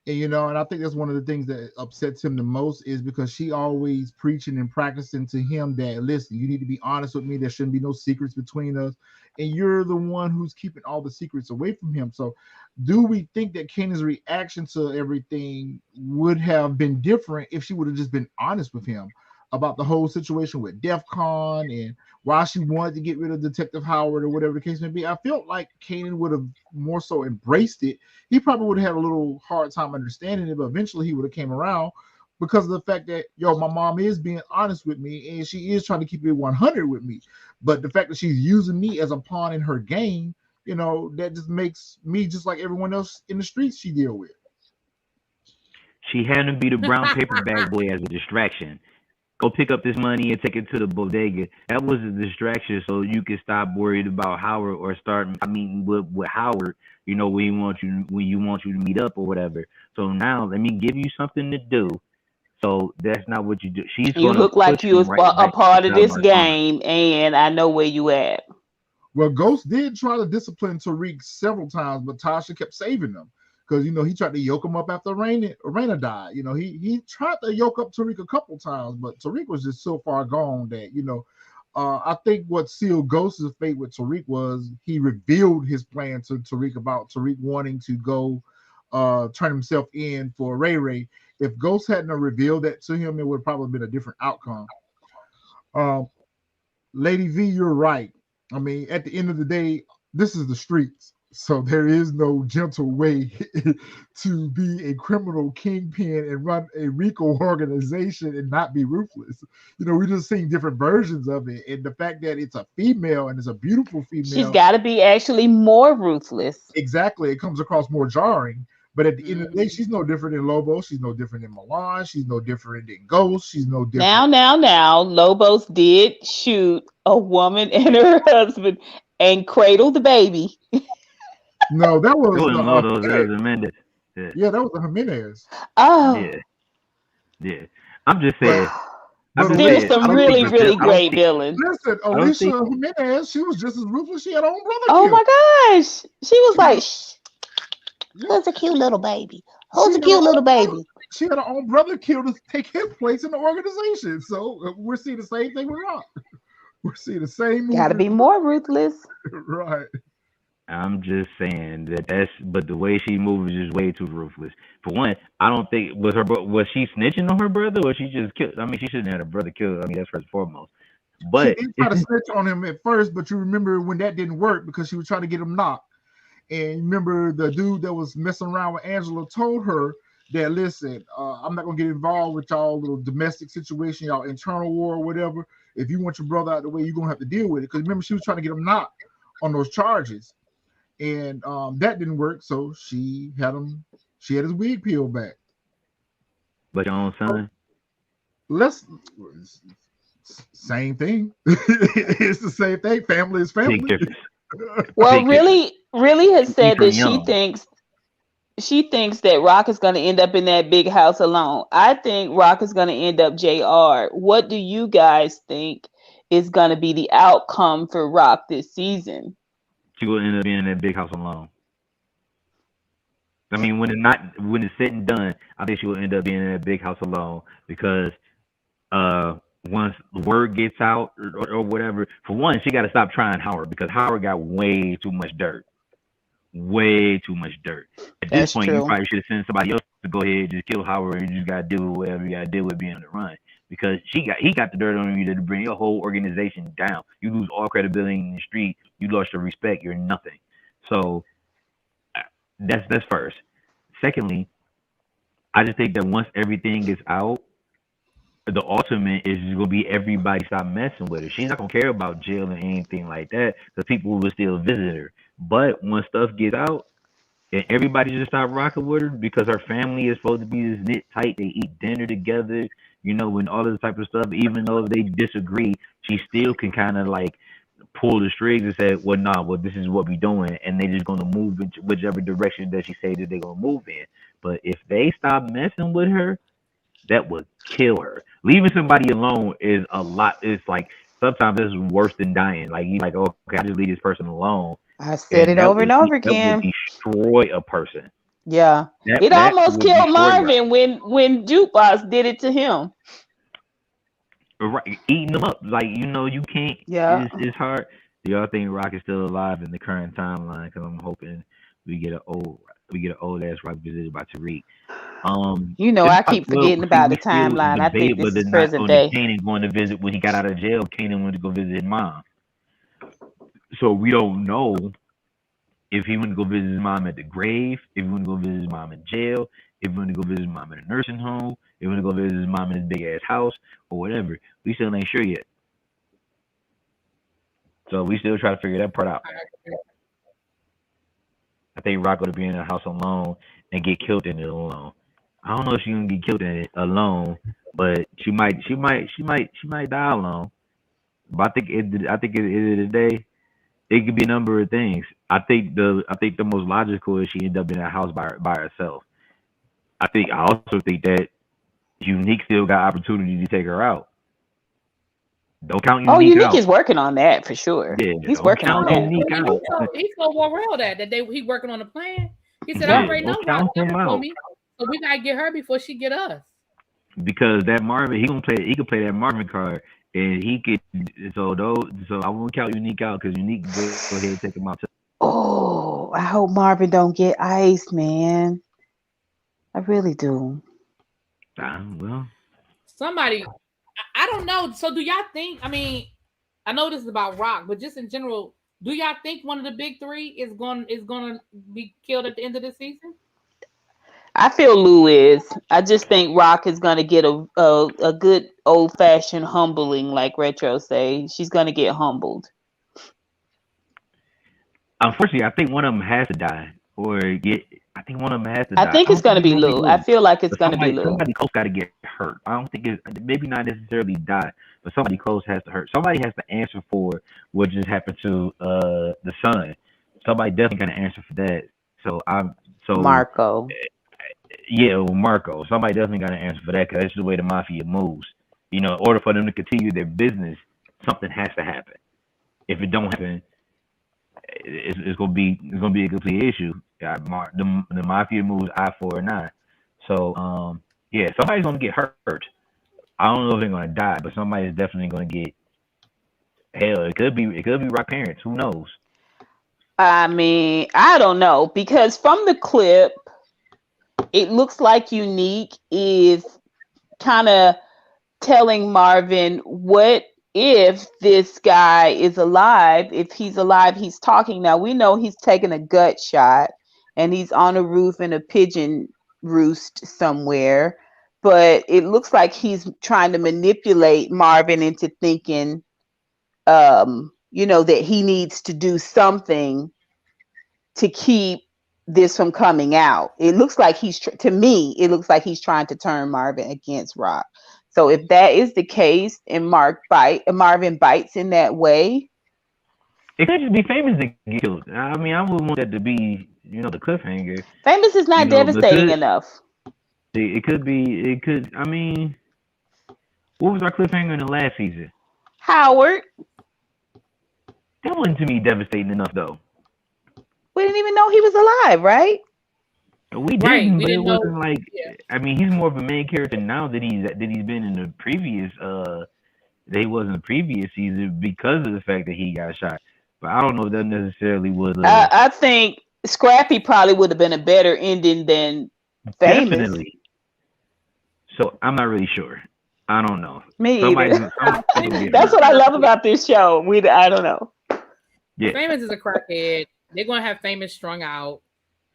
And I think that's one of the things that upsets him the most is because she always preaching and practicing to him that, listen, you need to be honest with me. There shouldn't be no secrets between us. And you're the one who's keeping all the secrets away from him. So do we think that Kanan's reaction to everything would have been different if she would have just been honest with him about the whole situation with DEF CON and why she wanted to get rid of Detective Howard or whatever the case may be? I felt like Kanan would have more so embraced it. He probably would have had a little hard time understanding it, but eventually he would have came around because of the fact that, my mom is being honest with me and she is trying to keep it 100 with me. But the fact that she's using me as a pawn in her game, that just makes me just like everyone else in the streets she deal with. She had to be the brown paper bag boy as a distraction. Go pick up this money and take it to the bodega. That was a distraction so you can stop worried about Howard or start meeting with Howard, when you want you to meet up or whatever. So now let me give you something to do. So that's not what you do. You look like you was a part of this game and I know where you at. Well, Ghost did try to discipline Tariq several times, but Tasha kept saving them. Because, he tried to yoke him up after Raina died. He tried to yoke up Tariq a couple times, but Tariq was just so far gone that, I think what sealed Ghost's fate with Tariq was he revealed his plan to Tariq about Tariq wanting to go turn himself in for Ray Ray. If Ghost hadn't revealed that to him, it would have probably been a different outcome. Lady V, you're right. I mean, at the end of the day, this is the streets. So there is no gentle way to be a criminal kingpin and run a RICO organization and not be ruthless. We're just seeing different versions of it. And the fact that it's a female and it's a beautiful She's female, got to be actually more ruthless. exactly, it comes across more jarring. But at the end of the day, Mhm. she's no different than Lobo. She's no different than Milan. She's no different than Ghost. She's no different. Now, Lobos did shoot a woman and her husband and cradle the baby. No, that It was the wasn't Lodo, that Jimenez. was Mendes. Yeah, Yeah, that was the Jimenez. Oh, yeah, yeah. I'm just But saying. I'm but just there's saying. Alicia, I some don't think really, Alicia, really Raquel. I don't great think. villains. listen, I don't think. Alicia Jimenez, she was just as ruthless. She had her own brother Oh killed. my gosh. She was She had, like, Shh, yeah, who's a cute little baby? she Who's a had her cute little own brother. baby? She had her own brother killed to take his place in the organization. So we're seeing the same thing with Rock. We're seeing the same Gotta movement, be more ruthless. right? I'm just saying that's. But the way she moves is way too ruthless. For one, I don't think was she snitching on her brother, or she just killed. I mean, she shouldn't have her brother killed. I mean, that's first and foremost. She But did try it's to just snitch on him at first, but you remember when that didn't work because she was trying to get him knocked. And remember the dude that was messing around with Angela told her that, listen, I'm not gonna get involved with y'all little domestic situation, y'all internal war or whatever. If you want your brother out the way, you're gonna have to deal with it. Because remember, she was trying to get him knocked on those charges, and that didn't work. So she had him. She had his wig peeled back. but your own son. Let's same thing. It's the same thing. Family is Big family. difference. Well, Big difference. really has He's said from that young. she thinks that Rock is going to end up in that big house alone. I think Rock is going to end up JR. What do you guys think is going to be the outcome for Rock this season? She will end up being in that big house alone. I mean, when it's said and done, I think she will end up being in that big house alone because uh once the word gets out or whatever, for one, she got to stop trying Howard because Howard got way too much dirt. Way too much dirt. At this That's point, you true. probably should have sent somebody else to go ahead and just kill Howard and you just gotta deal with whatever you gotta deal with being on the run. Because he got the dirt on you to bring your whole organization down. You lose all credibility in the street, you lost your respect, you're nothing. So that's first. Secondly, I just think that once everything is out, the ultimate is just gonna be everybody stop messing with her. She's not gonna care about jail or anything like that because people will still visit her. But when stuff gets out and everybody just stop rocking with her because her family is supposed to be this knit tight, they eat dinner together, and all this type of stuff. Even though they disagree, she still can kind of like pull the strings and say, "Well, nah, well, this is what we doing," and they just gonna move in whichever direction that she say that they're gonna move in. But if they stop messing with her, that would kill her. Leaving somebody alone is a lot. It's like sometimes it's worse than dying. Like you like, oh, okay, I just leave this person alone, I said and it over and over that would again. destroy a person. Yeah. It That almost would killed destroy her. Marvin when Jukebox did it to him. Right, eating them up. Like you can't. Yeah. It's hard. Do y'all think Rock is still alive in the current timeline? Because I'm hoping we get an old ass Rock visited by Tariq. It's I keep well, forgetting see, about we the still timeline. I think debate this whether is or not present Tony day. Kanan going to visit when he got out of jail. Kanan went to go visit his mom, so we don't know if he went to go visit his mom at the grave, if he went to go visit his mom in jail, if he went to go visit his mom in a nursing home, if he went to go visit his mom in his big ass house, or whatever. We still ain't sure yet. So we still try to figure that part out. I think Rock would be in a house alone and get killed in it alone. I don't know if she's gonna get killed in it alone, but she might die alone. But I think at the end of the day, it could be a number of things. I think the most logical is she end up in a house by herself. I also think that Unique still got opportunity to take her out. Don't count Oh, Unique Unique out. is working on that for sure. Yeah, He's don't working on count that. No, Unique out. he told Warrell that he working on a plan. He said, I Yeah. Yeah, already know don't Rock count him coming for out me, so we gotta get her before she get us. because that Marvin he can play that Marvin card and he could so I won't count Unique out because Unique can go ahead and take him out too. Oh, I hope Marvin don't get iced, man. I really do. Well, Somebody, I don't know. So do y'all think? I mean, I know this is about Rock, but just in general, Do y'all think one of the big three is gonna be killed at the end of the season? I feel Lou is. I just think Rock is gonna get a good old fashioned humbling, like Retro say. She's gonna get humbled. Unfortunately, I think one of them has to die, or get. I think one of them has to I die. think I it's don't think gonna it's be gonna be Lou. I Lou, feel like it's but gonna be Lou. somebody close got to get hurt. I don't think it's maybe not necessarily die, but somebody close has to hurt. Somebody has to answer for what just happened to the son. Somebody definitely gonna answer for that. So Marco. yeah, well, Marco. Somebody definitely got to answer for that because that's the way the mafia moves. In order for them to continue their business, something has to happen. If it don't happen, it's gonna be a complete issue. Yeah, the mafia moves eye for an eye. So yeah, somebody's gonna get hurt. I don't know if they're gonna die, but somebody's definitely gonna get hell. It could be Rock parents. Who knows? I mean, I don't know because from the clip, it looks like Unique is kind of telling Marvin, what if this guy is alive? If he's alive, he's talking. Now we know he's taking a gut shot and he's on a roof in a pigeon roost somewhere. But it looks like he's trying to manipulate Marvin into thinking, that he needs to do something to keep this from coming out. It looks like to me, it looks like he's trying to turn Marvin against Rock. So if that is the case and Marvin bites in that way, it could just be Famous that get killed. I mean, I would want that to be, the cliffhanger. Famous is not devastating enough. It could be. It could. I mean, what was our cliffhanger in the last season? Howard. That wasn't to me devastating enough, though. We didn't even know he was alive, right? We didn't, but it wasn't like. Yeah. I mean, he's more of a main character now that he's been in the previous. That he was in the previous season because of the fact that he got shot. But I don't know if that necessarily was. I think Scrappy probably would have been a better ending than Famous. Definitely. So I'm not really sure. I don't know. Me either. That's what I love about this show. I don't know. Yeah. Famous is a crackhead. They're gonna have Famous strung out.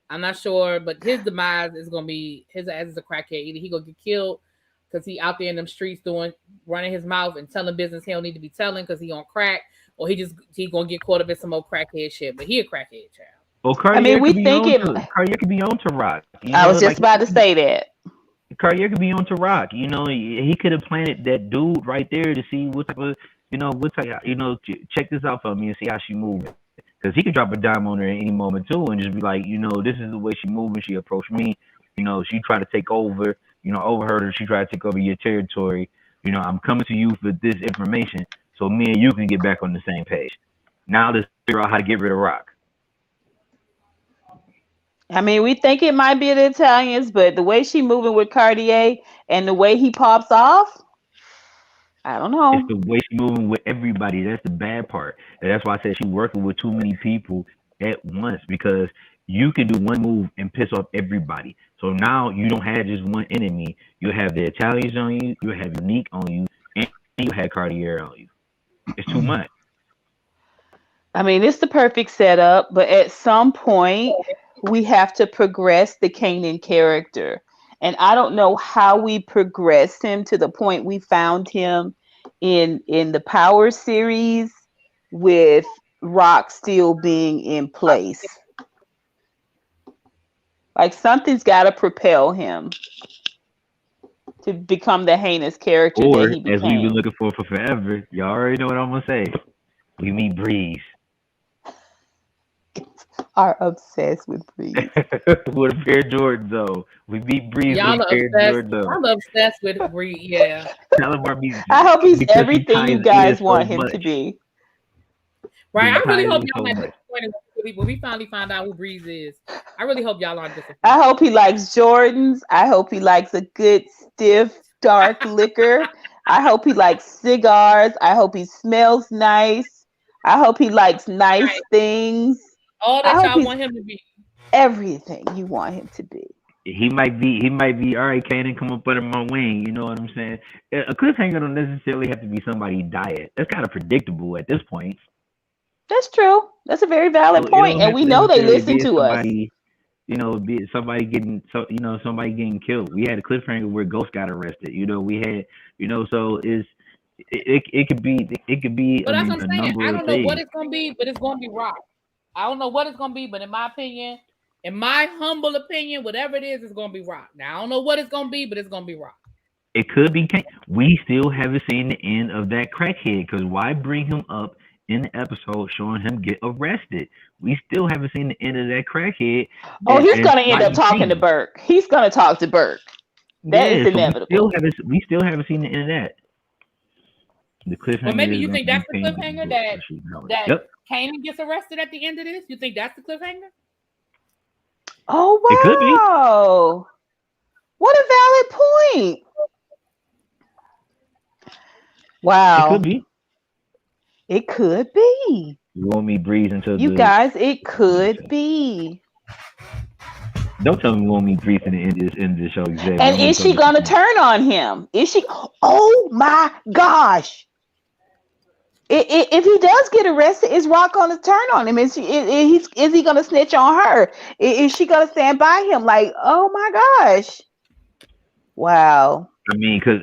I'm not sure, but his demise is gonna be his ass is a crackhead. Either he gonna get killed because he out there in them streets running his mouth and telling business he don't need to be telling because he on crack, or he gonna get caught up in some old crackhead shit. But he a crackhead child. Well, Cartier could be on to Rock. I was just about to say that. Cartier could be on to Rock. He could have planted that dude right there to see what type of, check this out for me and see how she moving. Because he could drop a dime on her at any moment too, and just be like, this is the way she moving. She approached me. She tried to take over. Overheard her. She tried to take over your territory. I'm coming to you for this information, so me and you can get back on the same page. Now let's figure out how to get rid of Rock. I mean, we think it might be the Italians, but the way she moving with Cartier and the way he pops off, I don't know. It's the way she moving with everybody. That's the bad part. And that's why I said she working with too many people at once, because you can do one move and piss off everybody. So now you don't have just one enemy. You have the Italians on you, you have Unique on you, and you have Cartier on you. It's too much. I mean, it's the perfect setup, but at some point we have to progress the Kanan character. And I don't know how we progressed him to the point we found him in the Power series with Rock still being in place. Like something's got to propel him to become the heinous character that he became. As we've been looking for forever, y'all already know what I'm going to say. We meet Breeze. Are obsessed with Breeze. With a pair of Jordans, though. We beat Breeze y'all with a pair of Jordans, though. I'm obsessed with Breeze, yeah. I hope he's everything you guys want him to be. Right, I really hope y'all not disappointed when we finally find out who Breeze is. I really hope y'all aren't disappointed. I hope he likes Jordans. I hope he likes a good, stiff, dark liquor. I hope he likes cigars. I hope he smells nice. I hope he likes nice things. All that y'all want him to be. Everything you want him to be. He might be, all right, Kanan, come up under my wing. You know what I'm saying? A cliffhanger don't necessarily have to be somebody diet. That's kind of predictable at this point. That's true. That's a very valid So it point, don't and have we to know they necessarily listen be to us. somebody, be it somebody getting somebody getting killed. We had a cliffhanger where Ghost got arrested. We had, so it could be But that's what a I'm saying. number I of don't know what things. it's gonna be, but it's gonna be Rock. I don't know what it's gonna be, but in my opinion, in my humble opinion, whatever it is, it's gonna be Rock. Now I don't know what it's gonna be, but it's gonna be Rock. It could be. We still haven't seen the end of that crackhead, because why bring him up in the episode showing him get arrested? We still haven't seen the end of that crackhead. Oh, he's And gonna end up Spotty talking to King. Burke. He's gonna talk to Burke. That is Yeah, so inevitable. we still haven't seen the end of that. The Well, cliffhanger maybe is you going think to be that's the Kanan cliffhanger book. that Yep, Kanan gets arrested at the end of this. You think that's the cliffhanger? Oh it could be. wow! What a valid point. It Wow, could be. it could be. You want me to breeze into You the? guys, it could be. Don't tell me you want me to breeze in the end of the show. Exactly. And is she gonna turn on him? Is she? Oh my gosh! If he does get arrested, is Rock gonna turn on him? Is he gonna snitch on her? Is she gonna stand by him? Like, oh my gosh! Wow. I mean, because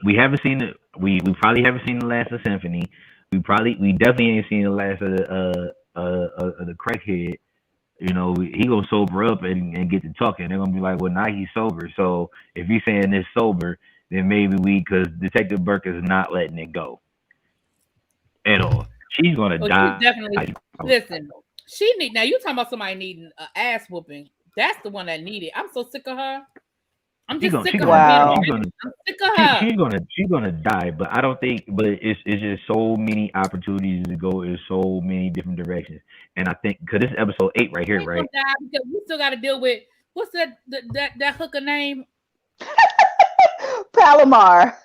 we haven't seen it. We probably haven't seen the last of Symphony. We definitely ain't seen the last of the crackhead. He gonna sober up and get to talking. They're gonna be like, well, now he's sober. So if he's saying this sober, then maybe because Detective Burke is not letting it go at all. She's gonna die. She's definitely listen. She need now. You talking about somebody needing an ass whooping? That's the one that needed. I'm so sick of her. I'm just sick of her. Wow. I'm sick of her. She's gonna die, but I don't think. But it's just so many opportunities to go in so many different directions, and I think because this is episode 8 right here, right? Because we still got to deal with what's that hooker name? Palomar.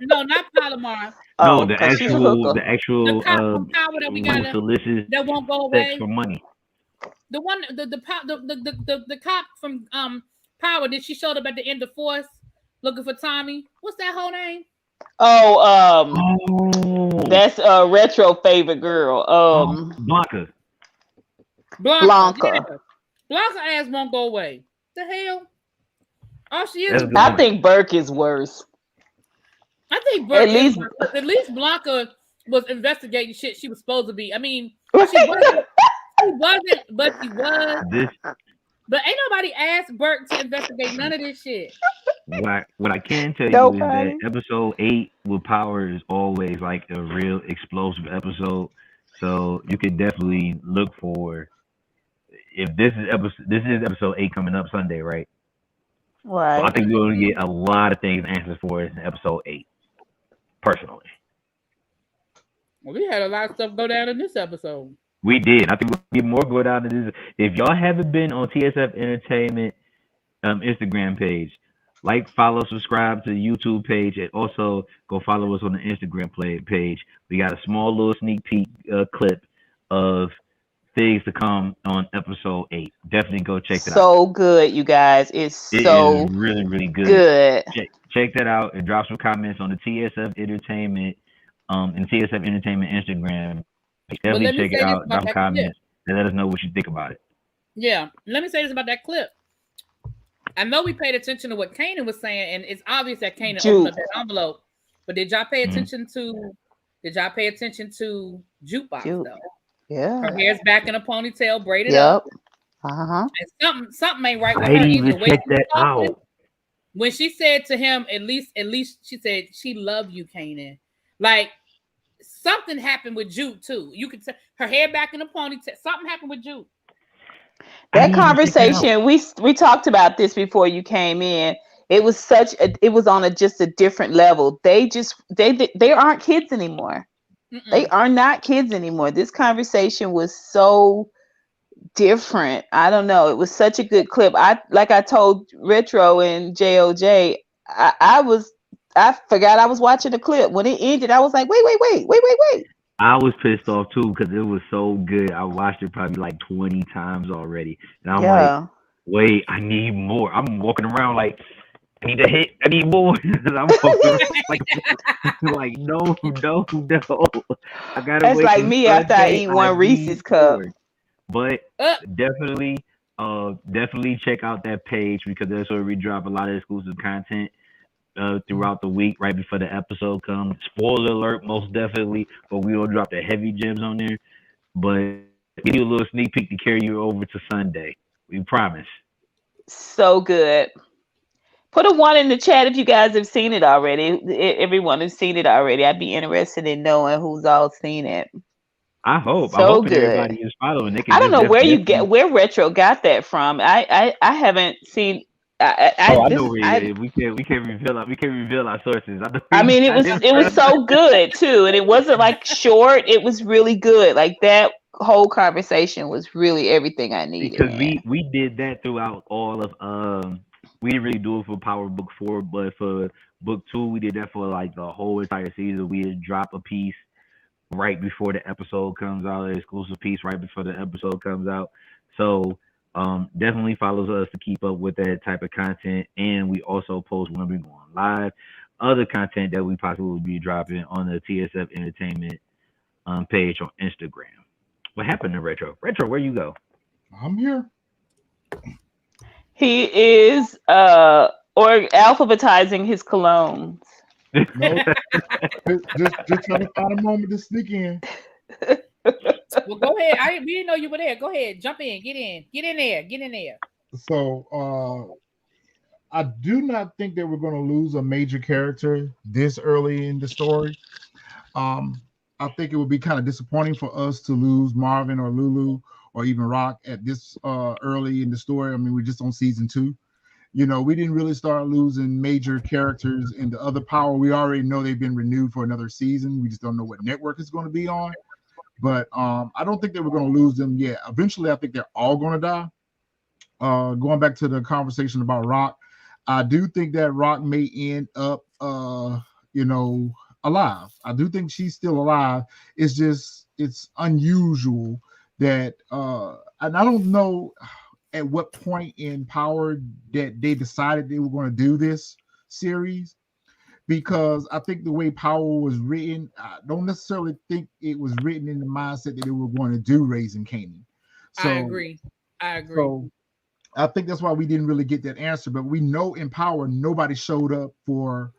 No, not Palomar. No, Oh, the 'cause she's a actual The cop from Power that we got that won't go sex away. for money. The one, the cop from Power that she showed up at the end of Force looking for Tommy. What's that whole name? Oh, that's a retro favorite girl. Blanca. Blanca. Yeah. Blanca ass won't go away. The hell? All she is. I think Burke is worse. I think Burke at least Blanca was investigating shit she was supposed to be. I mean, she wasn't, but she was. But ain't nobody asked Burke to investigate none of this shit. What I can tell you is that episode 8 with Power is always like a real explosive episode. So you can definitely look for if this is episode 8 coming up Sunday, right? Right. So I think we're gonna get a lot of things answers for it in episode 8. Personally. Well, we had a lot of stuff go down in this episode. We did. I think we'll get more go down to this. If y'all haven't been on TSF Entertainment Instagram page, like, follow, subscribe to the YouTube page, and also go follow us on the Instagram page. We got a small little sneak peek clip of things to come on episode 8. Definitely go check that out. So good, you guys. It is really, really good. Check that out and drop some comments on the TSF Entertainment and TSF Entertainment Instagram. Definitely check it out. Drop comments and let us know what you think about it. Yeah. Let me say this about that clip. I know we paid attention to what Kanan was saying, and it's obvious that Kanan opened up that envelope. But did y'all pay attention to Jukebox though? Yeah. Her hair's back in a ponytail, braided up. And something ain't right with her. I didn't even check that out. When she said to him, at least she said she loved you, Kanan. Like something happened with Juke too. You could tell her hair back in a ponytail. Something happened with Juke. That conversation, we talked about this before you came in. It was on just a different level. They aren't kids anymore. Mm-mm. They are not kids anymore. This conversation was so different. I don't know. It was such a good clip. I told Retro and JOJ, I forgot I was watching the clip. When it ended, I was like, wait. I was pissed off too because it was so good. I watched it probably like 20 times already. And I'm like, wait, I need more. I'm walking around like, I need a hit. I need more. I'm like no. I gotta That's wait like till me after I Sunday. eat I one Reese's need cup. more. But Uh, definitely check out that page because that's where we drop a lot of exclusive content throughout the week, right before the episode comes. Spoiler alert, most definitely, but we will drop the heavy gems on there. But give you a little sneak peek to carry you over to Sunday. We promise. So good. Put a one in the chat if you guys have seen it already. Everyone has seen it already. I'd be interested in knowing who's all seen it. I hope. I'm So hoping good. everybody is following. They I can don't just know where definitely. Retro got that from. I haven't seen. Oh, I This know is where he is. We can't reveal our sources. I know where I he mean, got it it was from. so good too, and it wasn't like short. It was really good. Like that whole conversation was really everything I needed, Because man. we did that throughout all of we didn't really do it for Power Book 4, but for Book 2 we did that for like the whole entire season. We would drop a piece right before the episode comes out, an exclusive piece right before the episode comes out. So definitely follows us to keep up with that type of content, and we also post when we go on live other content that we possibly will be dropping on the TSF Entertainment page on Instagram. What happened to Retro? Retro, where you go? I'm here. He is or alphabetizing his colognes. No, just trying to find a moment to sneak in. well, go ahead. We didn't know you were there. Go ahead. Jump in. Get in there. So I do not think that we're going to lose a major character this early in the story. Um, I think it would be kind of disappointing for us to lose Marvin or Lulu or even Rock at this early in the story. I mean, we're just on season 2. You know, we didn't really start losing major characters in the other Power. We already know they've been renewed for another season. We just don't know what network it's going to be on. But I don't think that we're going to lose them yet. Eventually, I think they're all going to die. Going back to the conversation about Rock, I do think that Rock may end up, alive. I do think she's still alive. It's just it's unusual that, and I don't know at what point in Power that they decided they were going to do this series, because I think the way Power was written, I don't necessarily think it was written in the mindset that they were going to do Raising Kanan. So I agree. So I think that's why we didn't really get that answer. But we know in Power, nobody showed up for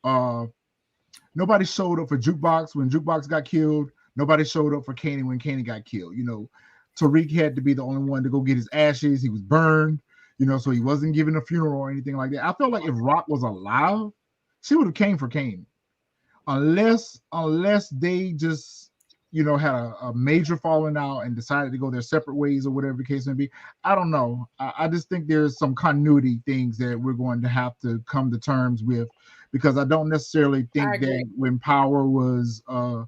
Jukebox when Jukebox got killed. Nobody showed up for Kanan when Kanan got killed. You know, Tariq had to be the only one to go get his ashes. He was burned, so he wasn't given a funeral or anything like that. I felt like if Rock was alive, she would have came for Kanan. Unless they just, had a major falling out and decided to go their separate ways or whatever the case may be. I don't know. I just think there's some continuity things that we're going to have to come to terms with, because I don't necessarily think that when Power was on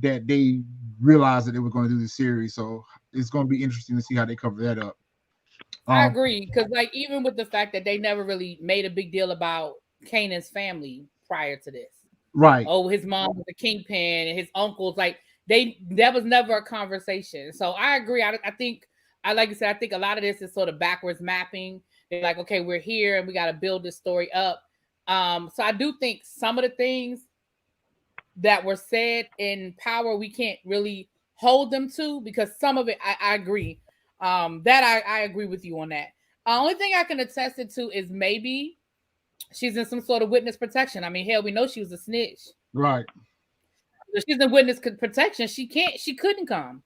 that they realized that they were going to do this series. So it's going to be interesting to see how they cover that up. I agree, because like even with the fact that they never really made a big deal about Kanan's family prior to this, right? Oh, his mom was a kingpin and his uncles, like that was never a conversation. So I agree. I think like I said, I think a lot of this is sort of backwards mapping. They're like, okay, we're here and we got to build this story up. So I do think some of the things that were said in Power we can't really hold them to, because some of it I agree. That I agree with you on that. Only thing I can attest it to is maybe she's in some sort of witness protection. I mean, hell, we know she was a snitch. Right. If she's in witness protection, she couldn't come.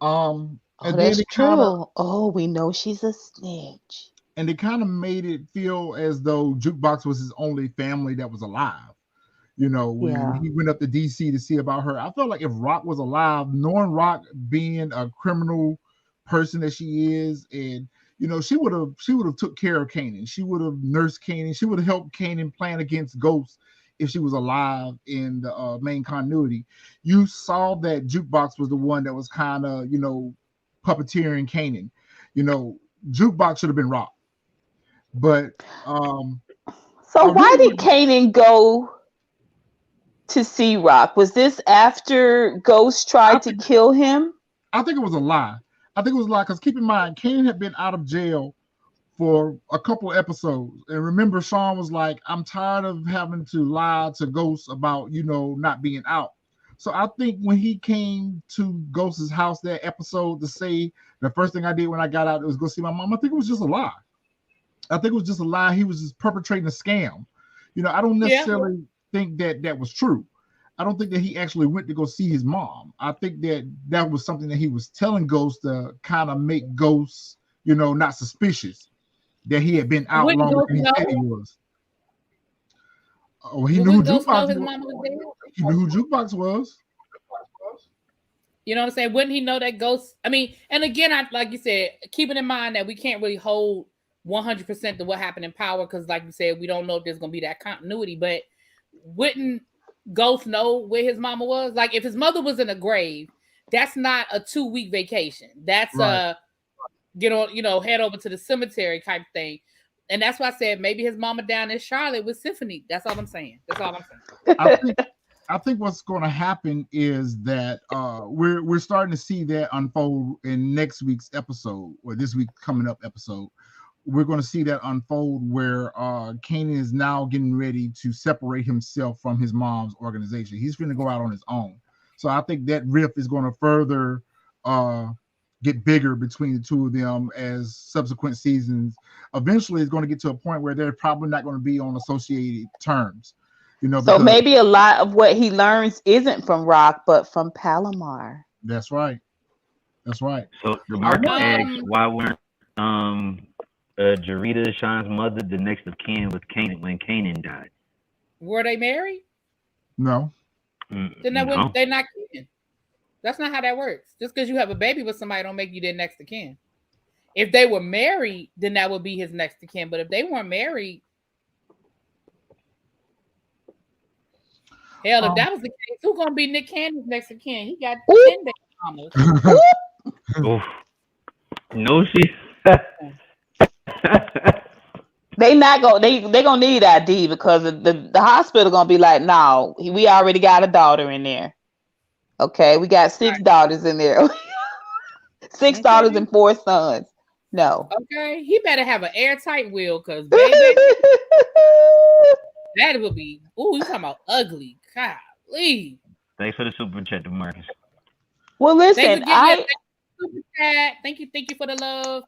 Oh, that's true. We know she's a snitch. And they kind of made it feel as though Jukebox was his only family that was alive. When he went up to DC to see about her, I felt like if Rock was alive, knowing Rock being a criminal person that she is, and she would have took care of Kanan. She would have nursed Kanan. She would have helped Kanan plan against Ghost if she was alive in the main continuity. You saw that Jukebox was the one that was kind of puppeteering Kanan. Jukebox should have been Rock, but so why did Kanan go to see Rock? Was this after Ghost tried to kill him? I think it was a lie. Because keep in mind, Kanan had been out of jail for a couple of episodes. And remember, Sean was like, I'm tired of having to lie to Ghost about, not being out. So I think when he came to Ghost's house that episode to say the first thing I did when I got out was go see my mom, I think it was just a lie. I think it was just a lie. He was just perpetrating a scam. I don't necessarily think that was true. I don't think that he actually went to go see his mom. I think that was something that he was telling Ghost to kind of make Ghost, not suspicious that he had been out longer than he said he was. Oh, he knew who Jukebox was. He knew who Jukebox was. You know what I'm saying? Wouldn't he know that Ghost? I mean, and again, like you said, keeping in mind that we can't really hold 100% to what happened in Power because, like you said, we don't know if there's going to be that continuity. But wouldn't Ghost know where his mama was? Like, if his mother was in a grave, that's not a 2-week vacation. That's right. Head over to the cemetery type thing. And that's why I said maybe his mama down in Charlotte with Symphony. That's all I'm saying. I think what's going to happen is that we're starting to see that unfold in next week's episode or this week coming up episode. We're going to see that unfold where Kanan is now getting ready to separate himself from his mom's organization. He's going to go out on his own. So I think that rift is going to further get bigger between the two of them as subsequent seasons. Eventually, it's going to get to a point where they're probably not going to be on associated terms. So maybe a lot of what he learns isn't from Rock, but from Palomar. That's right. So the market asks why weren't Jarita, Sean's mother, the next of kin with Kanan when Kanan died? Were they married? No. They're not kin. That's not how that works. Just because you have a baby with somebody don't make you their next of kin. If they were married, then that would be his next of kin. But if they weren't married, hell, if that was the case, who's gonna be Nick Cannon's next of kin? He got 10 baby mamas. No, she. They gonna need ID because the hospital gonna be like, no, we already got a daughter in there. Okay, we got 6 daughters in there. 6 daughters and 4 sons. No. Okay, he better have an airtight will, cause baby, that would be. Ooh, you talking about ugly? Golly. Thanks for the super chat, Marcus. Well, listen, thank you for the love.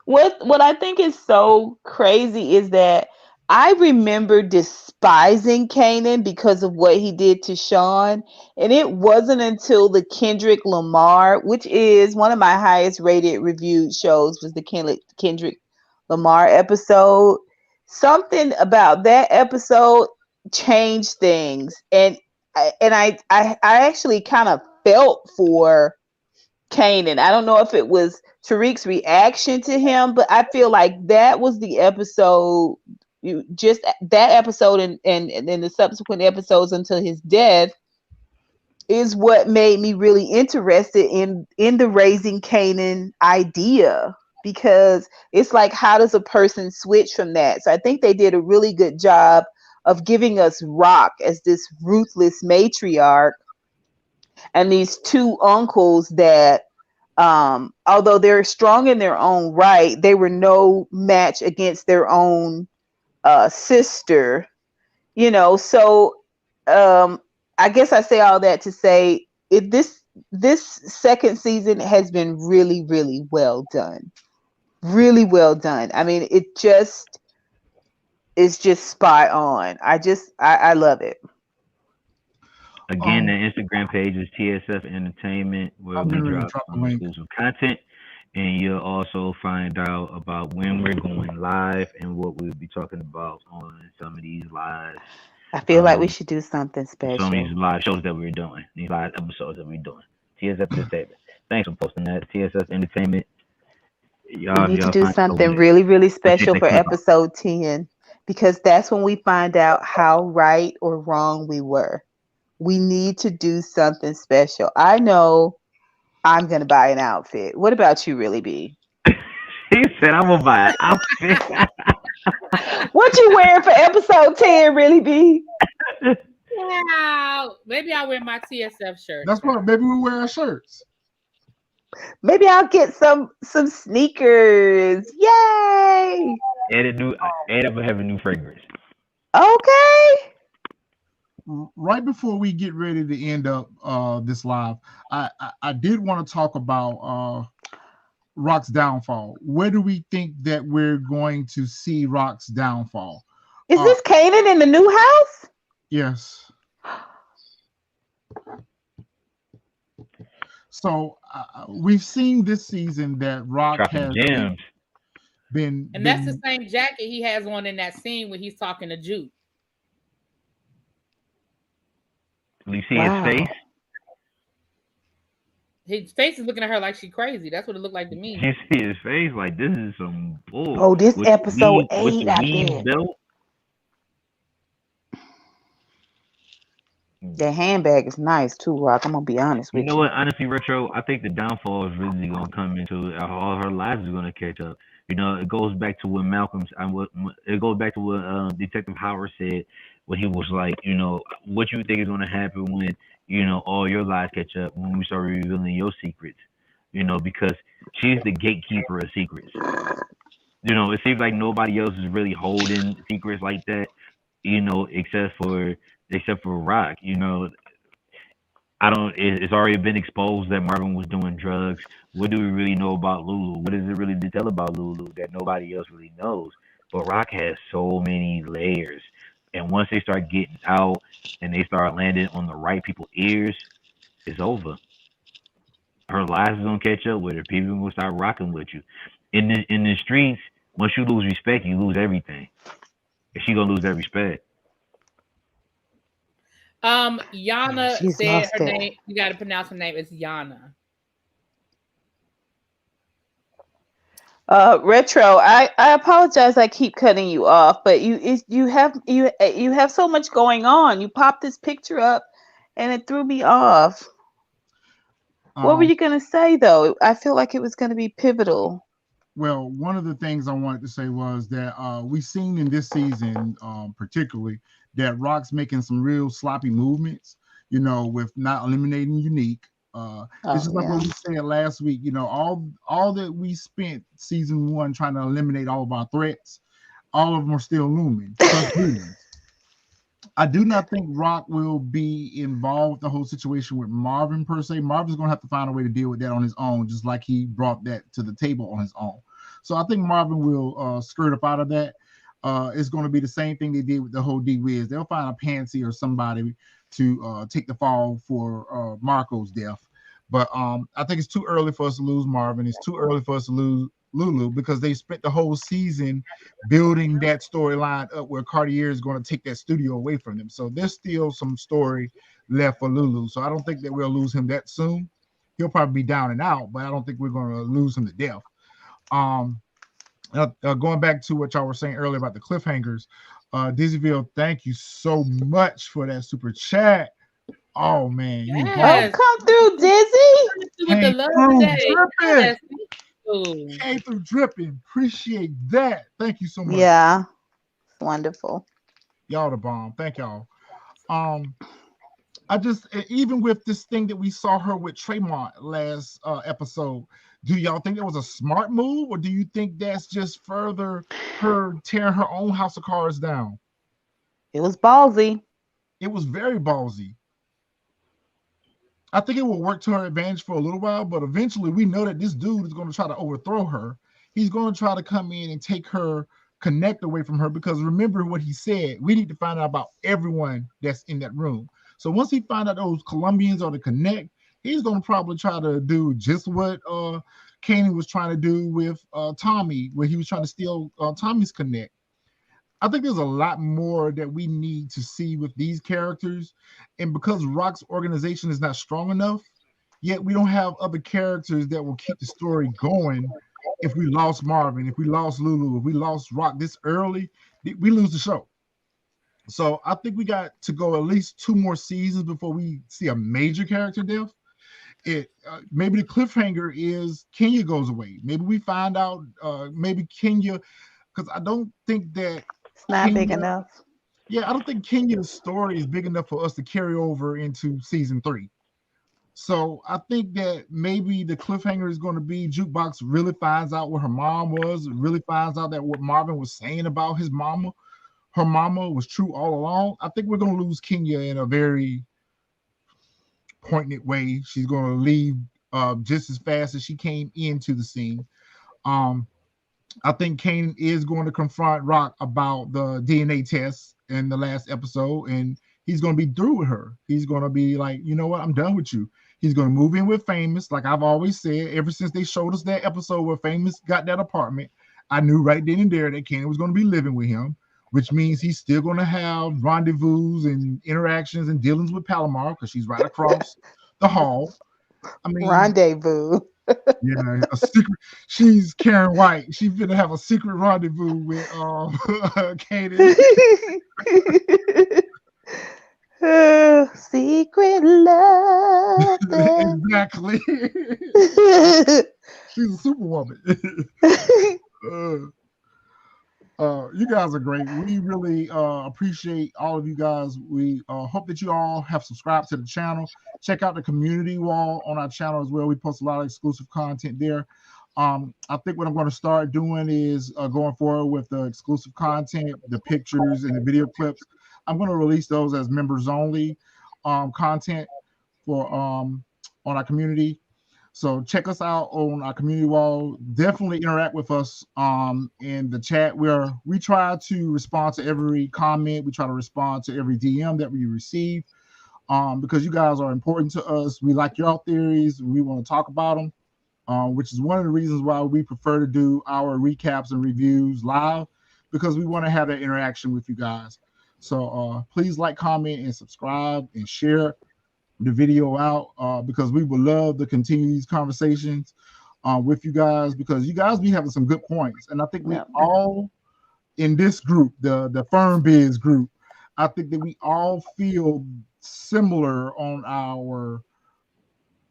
What I think is so crazy is that I remember despising Kanan because of what he did to Sean. And it wasn't until the Kendrick Lamar, which is one of my highest rated reviewed shows, was the Kendrick Lamar episode. Something about that episode changed things. And I actually kind of felt for Kanan. I don't know if it was Tariq's reaction to him, but I feel like that was the episode, just that episode and the subsequent episodes until his death is what made me really interested in the raising Kanan idea, because it's like, how does a person switch from that? So I think they did a really good job of giving us Rock as this ruthless matriarch and these 2 uncles that although they're strong in their own right, they were no match against their own sister, so I guess I say all that to say this second season has been really, really well done. Really well done. I mean, it's just spot on. I love it. Again, the Instagram page is TSF Entertainment, where we drop exclusive content, and you'll also find out about when we're going live and what we'll be talking about on some of these lives. I feel like we should do something special. Some of these live shows that we're doing, these live episodes that we're doing. TSF Entertainment. Thanks for posting that. TSF Entertainment. We need to do something really, really special for episode 10, because that's when we find out how right or wrong we were. We need to do something special. I know I'm going to buy an outfit. What about you, Really B? He said, I'm going to buy an outfit. What you wearing for episode 10, Really B? Wow. Maybe I'll wear my TSF shirt. That's right. Maybe we wear our shirts. Maybe I'll get some sneakers. Yay! And I'm gonna have a new fragrance. Okay. Right before we get ready to end up this live, I did want to talk about Rock's downfall. Where do we think that we're going to see Rock's downfall? Is this Kanan in the new house? Yes. So we've seen this season that Rock Dropping has gems. been, And that's the same jacket he has on in that scene when he's talking to Juke. You see his face? His face is looking at her like she's crazy. That's what it looked like to me. You see his face like this is some bull. Oh, this with episode the weed, 8, I weed bet. belt. The handbag is nice too, Rock. I'm gonna be honest You with know you. what? Honestly, Retro, I think the downfall is really gonna come into it. All her lives is gonna catch up. You know, it goes back to what it goes back to what Detective Howard said when he was like, you know, what you think is gonna happen when you know all your lies catch up when we start revealing your secrets. You know, because she's the gatekeeper of secrets. You know, it seems like nobody else is really holding secrets like that. You know, except for Rock. You know, I don't. It's already been exposed that Marvin was doing drugs. What do we really know about Lulu? What is it really to tell about Lulu that nobody else really knows? But Rock has so many layers, and once they start getting out and they start landing on the right people's ears, it's over. Her lies is gonna catch up with her. People gonna start rocking with you. In the streets, once you lose respect, you lose everything. And she gonna lose that respect. Yana She's said lost her it. name. You got to pronounce her name. It's Yana. Retro. I apologize. I keep cutting you off, but you have so much going on. You popped this picture up, and it threw me off. What were Um, you gonna say though? I feel like it was gonna be pivotal. well, one of the things I wanted to say was that we've seen in this season, particularly, that Rock's making some real sloppy movements. You know, with not eliminating Unique. It's Oh just like yeah. what we said last week. You know, all that we spent season one trying to eliminate all of our threats, all of them are still looming. Plus villains. I do not think Rock will be involved with the whole situation with Marvin per se. Marvin's going to have to find a way to deal with that on his own, just like he brought that to the table on his own. So I think Marvin will skirt up out of that. It's going to be the same thing they did with the whole D Wiz. They'll find a pansy or somebody to take the fall for Marco's death. But I think it's too early for us to lose Marvin. It's too early for us to lose Lulu because they spent the whole season building that storyline up where Cartier is going to take that studio away from them. So there's still some story left for Lulu. So I don't think that we'll lose him that soon. He'll probably be down and out, but I don't think we're going to lose him to death. Um, Going back to what y'all were saying earlier about the cliffhangers, Dizzyville, thank you so much for that super chat. Oh man, you Oh, Yes. come through, Dizzy. With the came love through today. dripping. Yes. Ooh. Came through dripping. Appreciate that. Thank you so much. Yeah, wonderful. Y'all the bomb. Thank y'all. Um, I just even with this thing that we saw her with Tremont last episode, do y'all think that was a smart move, or do you think that's just further her tearing her own house of cards down? It was ballsy. It was very ballsy. I think it will work to her advantage for a little while, but eventually we know that this dude is going to try to overthrow her. He's going to try to come in and take her connect away from her because remember what he said. We need to find out about everyone that's in that room. So once he find out those Colombians are the connect, he's going to probably try to do just what Kanan was trying to do with Tommy, where he was trying to steal Tommy's connect. I think there's a lot more that we need to see with these characters. And because Rock's organization is not strong enough, yet we don't have other characters that will keep the story going. If we lost Marvin, if we lost Lulu, if we lost Rock this early, we lose the show. So I think we got to go at least 2 more seasons before we see a major character death. Maybe the cliffhanger is Kenya goes away. Maybe we find out maybe Kenya, because I don't think that It's not big enough. yeah, I don't think Kenya's story is big enough for us to carry over into season 3. So I think that maybe the cliffhanger is going to be Jukebox really finds out what her mom was, really finds out that what Marvin was saying about his mama, her mama was true all along. I think we're going to lose Kenya in a very poignant way. She's going to leave just as fast as she came into the scene. I think Kanan is going to confront Rock about the DNA test in the last episode, and he's going to be through with her. He's going to be like, you know what, I'm done with you. He's going to move in with Famous, like I've always said. Ever since they showed us that episode where Famous got that apartment, I knew right then and there that Kanan was going to be living with him, which means he's still going to have rendezvous and interactions and dealings with Palomar because she's right across the hall. I mean, Rendezvous. yeah, a secret. She's Karen White. She's gonna have a secret rendezvous with Kanan. Secret love. Exactly. She's a superwoman. You guys are great. We really appreciate all of you guys. We hope that you all have subscribed to the channel. Check out the community wall on our channel as well. We post a lot of exclusive content there. I think what I'm going to start doing is going forward with the exclusive content, the pictures and the video clips. I'm going to release those as members only content for on our community. So check us out on our community wall. Definitely interact with us in the chat where we try to respond to every comment. We try to respond to every DM that we receive because you guys are important to us. We like your theories. We want to talk about them, which is one of the reasons why we prefer to do our recaps and reviews live because we want to have that interaction with you guys. So please like, comment, and subscribe and share the video out because we would love to continue these conversations with you guys because you guys be having some good points. And I think we all in this group, the Firm Biz group, I think that we all feel similar on our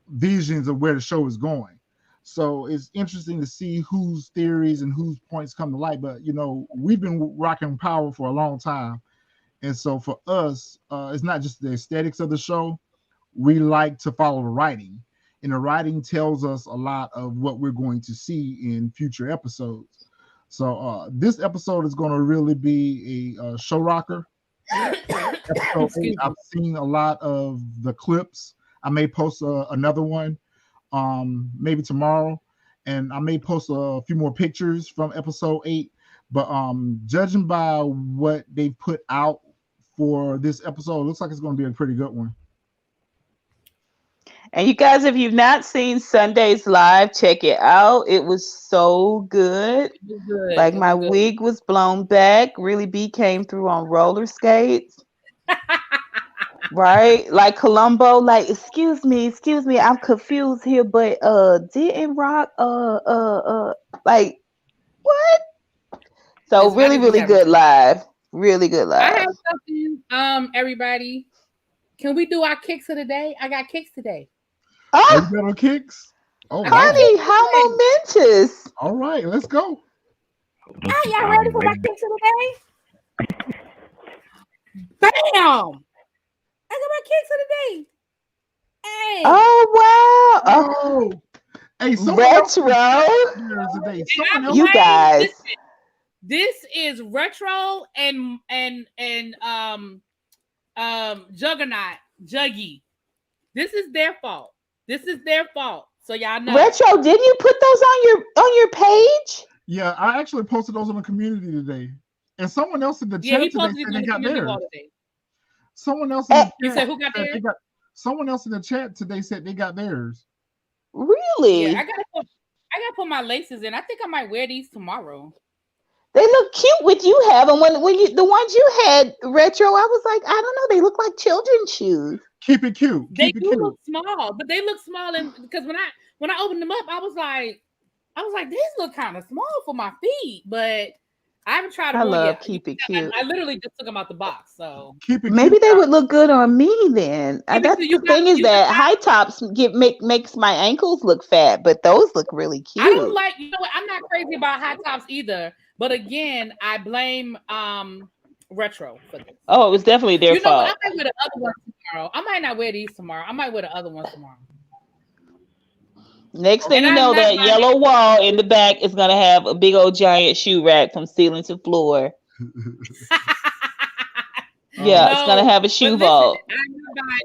visions of where the show is going. So it's interesting to see whose theories and whose points come to light. But, you know, we've been rocking Power for a long time. And so for us, it's not just the aesthetics of the show. We like to follow the writing, and the writing tells us a lot of what we're going to see in future episodes. So this episode is going to really be a show rocker. Episode 8, I've seen a lot of the clips. I may post another one maybe tomorrow, and I may post a few more pictures from episode 8. But judging by what they put out for this episode, it looks like it's going to be a pretty good one. And you guys, if you've not seen Sunday's live, check it out. It was so good. Like my wig was blown back. Really B came through on roller skates. Right? Like Columbo, like, excuse me, I'm confused here, but didn't Rock like what? So really good live. Really good live. I have something, everybody. Can we do our kicks of the day? I got kicks today. Oh, you got on kicks? Oh, honey, how momentous. All right, let's go. Are y'all ready for my kicks of the day? Bam! I got my kicks of the day. Hey. Oh, wow. Oh. Hey, retro. You guys. This is retro and Juggernaut, Juggy. This is their fault. So y'all know. Retro, didn't you put those on your page? Yeah, I actually posted those on the community today. And someone else in the chat today said they got theirs. Someone else in the chat said who got theirs? Someone else in the chat today said they got theirs. Really? Yeah, I gotta put my laces in. I think I might wear these tomorrow. They look cute with you have them. When you the ones you had retro, I was like, I don't know, they look like children's shoes. Keep it cute. They do look small, but they look small, and because when I opened them up, I was like, these look kind of small for my feet, but I haven't tried them. I love keep it cute. I literally just took them out the box, so maybe they would look good on me then. That's the thing is that high tops makes my ankles look fat, but those look really cute. I don't like, you know what? I'm not crazy about high tops either. But again, I blame retro for this. Oh, it was definitely their fault. I might wear the other ones tomorrow. I might not wear these tomorrow. I might wear the other ones tomorrow. Next thing And you I'm know, not that buying yellow wall in the back is gonna have a big old giant shoe rack from ceiling to floor. Yeah, it's gonna No, have a but shoe listen, vault.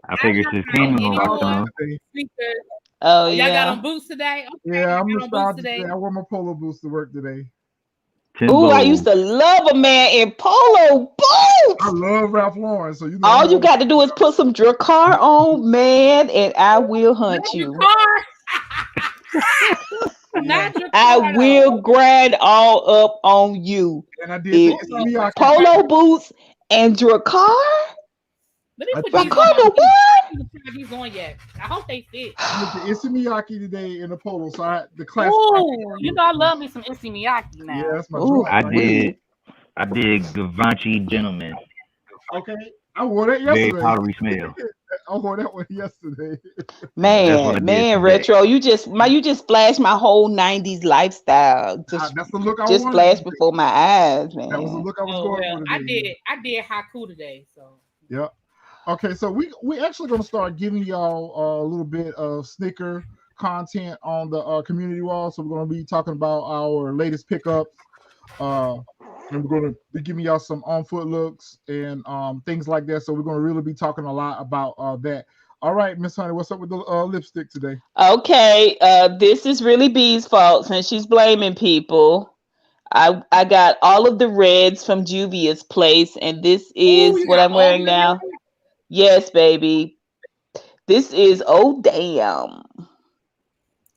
I I'm figured not since buying Keenan any gonna Nostalgic more come, today. sneakers. Oh Oh, y'all got yeah. on boots today? Okay, Yeah, y'all I'm got on boots nostalgic today. today. I wore my polo boots to work today. Ooh, I Timbo. used to love a man in polo I boots. love Ralph Lauren, so I'm All you all. got to do is put some Dracar on, man, and I will hunt Not your you. car. Yeah, Not your I car though. will grind all up on you. and I did the If Oh Issey Lord. Miyake thing. polo boots and Dracar, Let me I put did, these on my Dracar the feet. I haven't even tried these on yet. I hope they fit. I did the Issey Miyake today in the polo, so I had the classic. Oh, you know I love me some Issey Miyake Yeah, now. that's my what? Ooh, joint I right there. wee. did Givenchy Gentleman. Okay, I wore that Very yesterday. powdery smell. I wore that one yesterday. That's what I did Man, today. retro. You just flashed my whole '90s lifestyle. That's the look I Just wanted flashed today. before my eyes, That was the man. look I was Oh going well, for I today. did haiku today. So Yeah. Okay, so we actually going to start giving y'all a little bit of sneaker content on the community wall. So we're going to be talking about our latest pickups, uh, and we're going to be giving y'all some on foot looks and things like that. So we're going to really be talking a lot about that. All right, Miss Honey, what's up with the lipstick today? Okay, this is really B's fault since she's blaming people. I got all of the reds from Juvia's place, and this oh, is you what got I'm all wearing the now. red. Yes, baby. This is oh damn.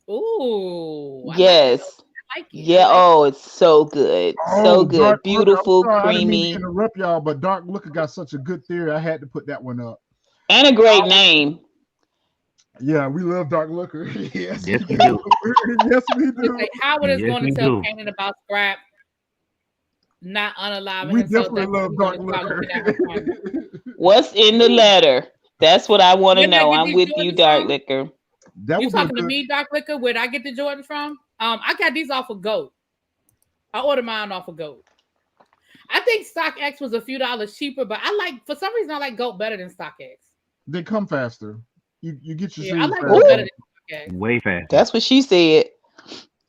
Ooh, I like it. Yes. I like it. I Yeah, like it. oh, it's so good. So Oh, Dark good. Looker. I'm Beautiful, sorry, I didn't mean to creamy, interrupt y'all, but Dark Looker got such a good theory. I had to put that one up. and a great name. Yeah, we love Dark Looker. Yes, we Yes, we do. do. Yes, we They do. say Howard is Yes, going to we tell do. Kanan about Scrap not unaliving We himself. definitely That's why love we're going Dark to start Looker. looking at her comments. What's in the Ooh. letter? That's what I want to Where did I know. get I'm these with you, Jordans Dark from? Liquor. That You would be a talking to good. me, Dark Liquor? Where did I get the Jordans from? I got these off of Goat. I ordered mine off of Goat. I think StockX was a few dollars cheaper, but for some reason I like Goat better than StockX. They come faster. You get your Yeah, I shoes like faster. Goat better Ooh, than StockX. Way faster. that's what she said.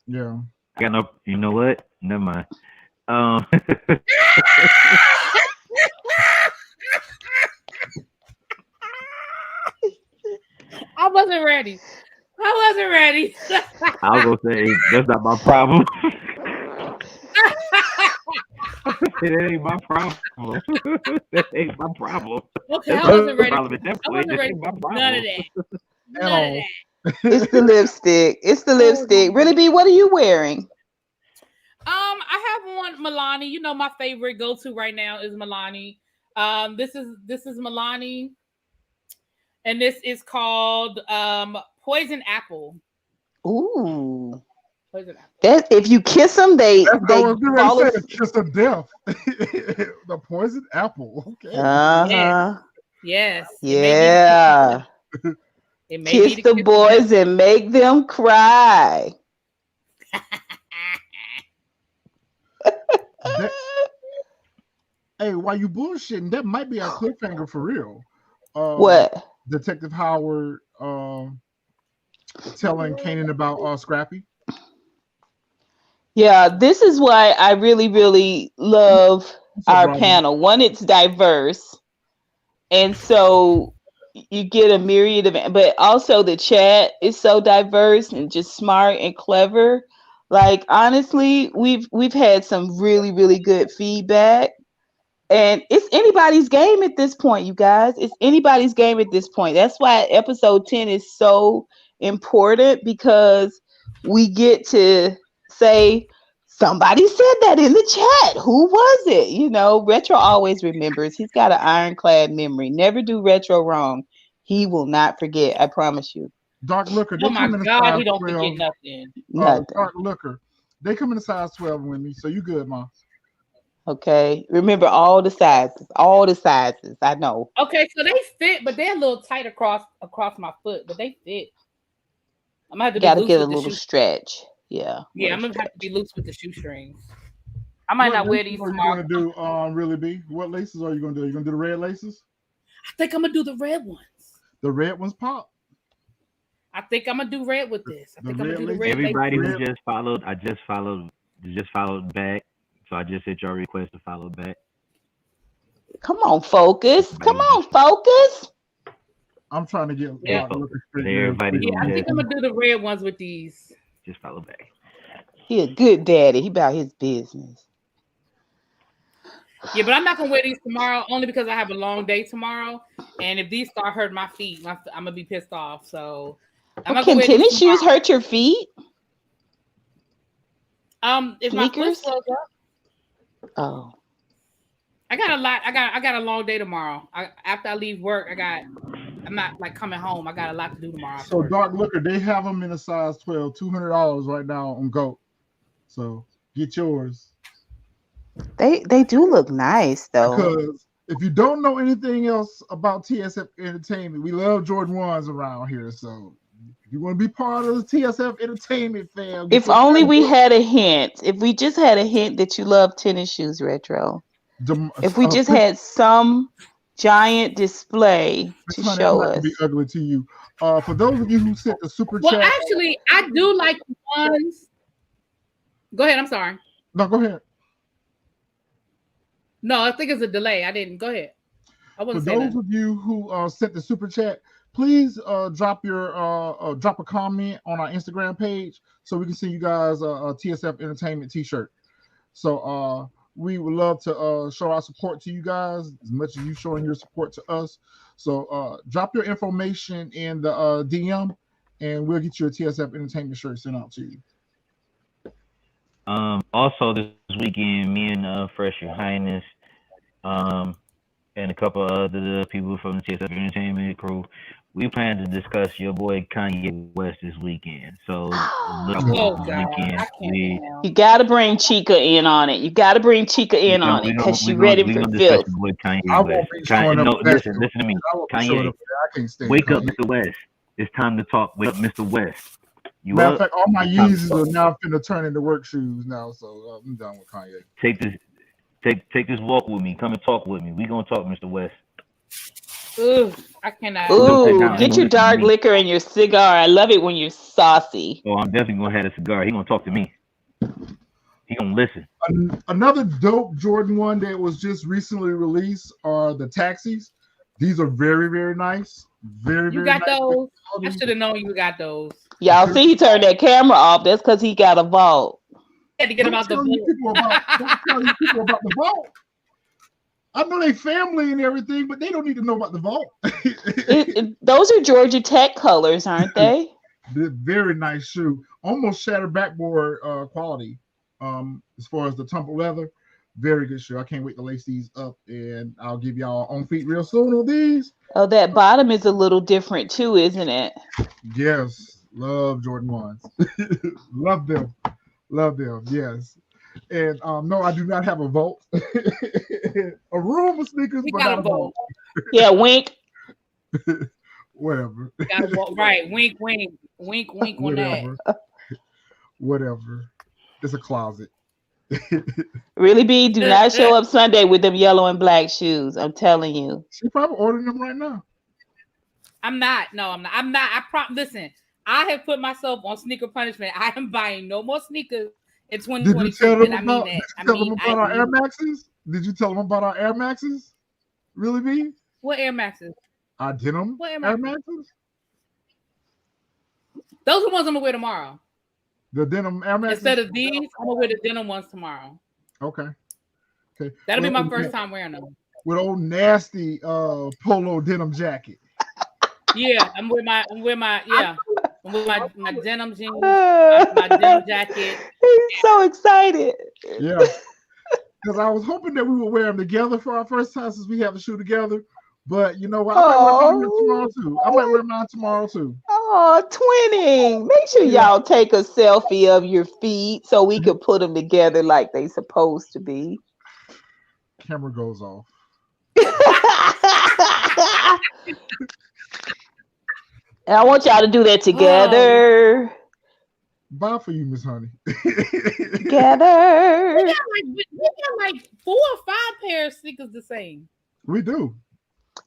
Yeah. I got no. You know what? Never mind. Um, I wasn't ready. I wasn't ready. I was gonna say that's not my problem. It ain't my problem. That ain't my problem. Okay, That's I my wasn't ready. problem at that I point. wasn't That ready ain't my for none of problem. that. At None of all. that. It's the lipstick. It's the Oh, lipstick. Really, B, what are you wearing? I have one Milani. You know, my favorite go-to right now is Milani. This is Milani, and this is called Poison Apple. Ooh, Poison Apple. that if you kiss them, That's what I they was getting ready to fall say. asleep. The kiss of death. The poison apple. Okay. Yes, Uh-huh. yes. It may be. Yeah. It may be Kiss the the kiss of death. boys and make them cry. That, hey, while you bullshitting, that might be our cliffhanger for real. What? Detective Howard telling Kanan about Scrappy. Yeah, this is why I really, really love What's up, our Robin? panel. One, it's diverse. And so you get a myriad of, but also the chat is so diverse and just smart and clever. Like honestly, we've had some really, really good feedback. And it's anybody's game at this point, you guys. It's anybody's game at this point. That's why episode 10 is so important because we get to say, somebody said that in the chat. Who was it? You know, Retro always remembers. He's got an ironclad memory. Never do Retro wrong. He will not forget. I promise you. Dark Looker, Oh they my come in a God, size he don't 12. forget nothing. Nothing. Dark Looker, they come in a size 12 with me, so you good, Ma. Okay. Remember all the sizes. All the sizes. I know. Okay, so they fit, but they're a little tight across my foot, but they fit. I'm gonna have to be Gotta loose get a with the little shoe. stretch. Yeah. Yeah, I'm Little gonna have to be stretch. loose with the shoestrings. I might What not wear laces these are you tomorrow. going to do, really, B? What laces are you going to do? Are you going to do the red laces? I think I'm gonna do the red ones. The red ones pop. I think I'm gonna do red with this. I The think I'm gonna do the red red. Everybody Red. who just followed, I just followed back. So I just hit your request to follow back. Come on, focus. Come on, focus. I'm trying to get Yeah. Doc looking straight. Everybody Yeah, I who think I'm gonna do the red ones with these. just follow back. He a good daddy. He about his business. Yeah, but I'm not gonna wear these tomorrow only because I have a long day tomorrow. And if these start hurting my feet, I'm gonna be pissed off. So I'm not Can gonna wear these tennis shoes tomorrow. hurt your feet? If my foot Sneakers? swells up, Oh. I got a lot. I got a long day tomorrow. After I leave work, I'm not like coming home. I got a lot to do tomorrow. So Doc Looker, they have them in a size 12, $200 right now on GOAT. So get yours. They do look nice though. Because if you don't know anything else about TSF Entertainment, we love Jordan 1s around here. So if you want to be part of the TSF Entertainment fam, If only we had a hint. If we just had a hint that you love tennis shoes, Retro. If we just had some giant display to show us. Be ugly to you. For those of you who sent the super Well, chat. actually, I do like the ones. Go ahead. I'm sorry. No, go ahead. No, I think it's a delay. I didn't. Go ahead. I For wasn't those saying that. of you who sent the super chat, please drop a comment on our Instagram page so we can send you guys a TSF Entertainment t-shirt. So we would love to show our support to you guys as much as you showing your support to us. So drop your information in the DM and we'll get you a TSF Entertainment shirt sent out to you. Also this weekend, me and Fresh Your Highness, and a couple of other people from the TSF Entertainment crew, we plan to discuss your boy Kanye West this weekend. So look this weekend. You gotta bring Chica in on it. You gotta bring Chica in on it because she's ready for filth. I won't be showing up. Listen to me. Kanye, wake up, Mr. West. It's time to talk. Wake up, Mr. West. Matter of fact, all my Yeezys are now finna turn into work shoes now, so I'm done with Kanye. Take this walk with me. Come and talk with me. We gonna talk, Mr. West. Ooh, I cannot. Ooh, get your dark liquor and your cigar. I love it when you're saucy. Oh, I'm definitely gonna have a cigar. He gonna talk to me. He gonna listen. Another dope Jordan 1 that was just recently released are the taxis. These are very, very nice. Very, you very got nice. those? I should have known you got those. Y'all see, he turned that camera off. That's because he got a vault. Had to get about the Don't tell these people about the vault. I know they family and everything, but they don't need to know about the vault. Those are Georgia Tech colors, aren't they? Very nice shoe. Almost shattered backboard quality. As far as the tumble leather, very good shoe. I can't wait to lace these up, and I'll give y'all on feet real soon on these. Oh, that bottom is a little different too, isn't it? Yes, love Jordan 1s. Love them. Love them, yes. And no, I do not have a vault. A room of sneakers, but not a vault. Yeah, wink. Whatever. Right, wink, wink, wink, wink on that. Whatever. It's a closet. Really, B? Do not show up Sunday with them yellow and black shoes. I'm telling you. She probably ordering them right now. I'm not. No, I'm not. I'm not. Listen, I have put myself on sneaker punishment. I am buying no more sneakers in 2022. Did you tell them about, our Air Maxes? Did you tell them about our Air Maxes? Really, B? What Air Maxes? Our denim what Air Maxes? Those are the ones I'm gonna wear tomorrow. The denim Air Maxes? Instead of these, I'm gonna wear the denim ones tomorrow. Okay. That'll be my first time wearing them. With old nasty polo denim jacket. Yeah, I'm with my denim jeans, my denim jacket. He's so excited. Yeah. Because I was hoping that we would wear them together for our first time since we have a shoe together. But you know what? I might wear mine tomorrow too. Oh, twinning. Make sure y'all take a selfie of your feet so we can put them together like they supposed to be. Camera goes off. And I want y'all to do that together. Bye for you, Miss Honey. Together. We got like 4 or 5 pairs of sneakers the same. We do.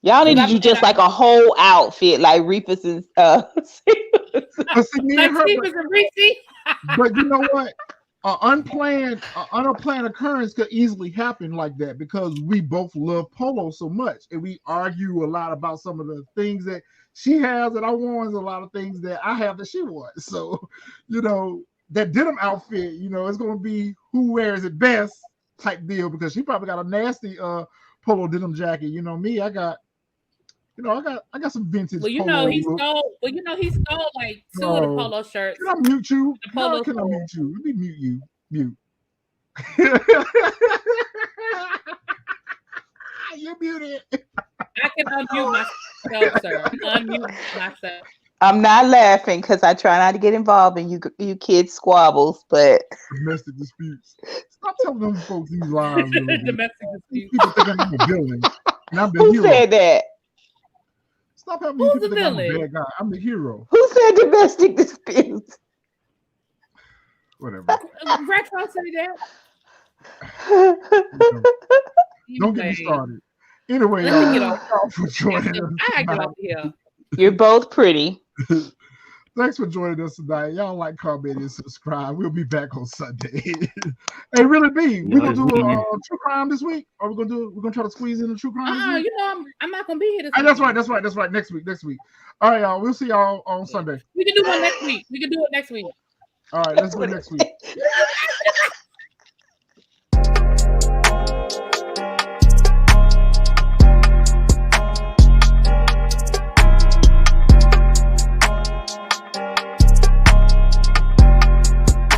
Y'all need to do just like a whole outfit, like Reepa's and But see, me and her, but you know what? Unplanned occurrence could easily happen like that because we both love polo so much, and we argue a lot about some of the things that she has that I want, and a lot of things that I have that she wants. So, you know, that denim outfit, you know, it's going to be who wears it best type deal because she probably got a nasty polo denim jacket. You know, me, I got some vintage. Well, you know, he stole like two of the polo shirts. Can I mute you? No, can I mute you? Let me mute you. Mute. You muted. I can unmute myself, sir. Unmute myself. I'm not laughing because I try not to get involved in you kids' squabbles, but domestic disputes. Stop telling them folks these lies. Domestic disputes. People think I'm a villain. And I'm the Who hero. said that? Stop having me people think I'm a bad guy. I'm the hero. Who said domestic disputes? Whatever. Raquel said that. Don't get me started. Anyway, for joining us. I get off here. You're both pretty. Thanks for joining us tonight. Y'all like, comment, and subscribe. We'll be back on Sunday. Hey, really, B, we gonna do a true crime this week? Or we're gonna try to squeeze in a true crime this week? You know, I'm not gonna be here this week. That's right. Next week. All right, y'all. We'll see y'all on Sunday. We can do one next week. All right, let's do it next week.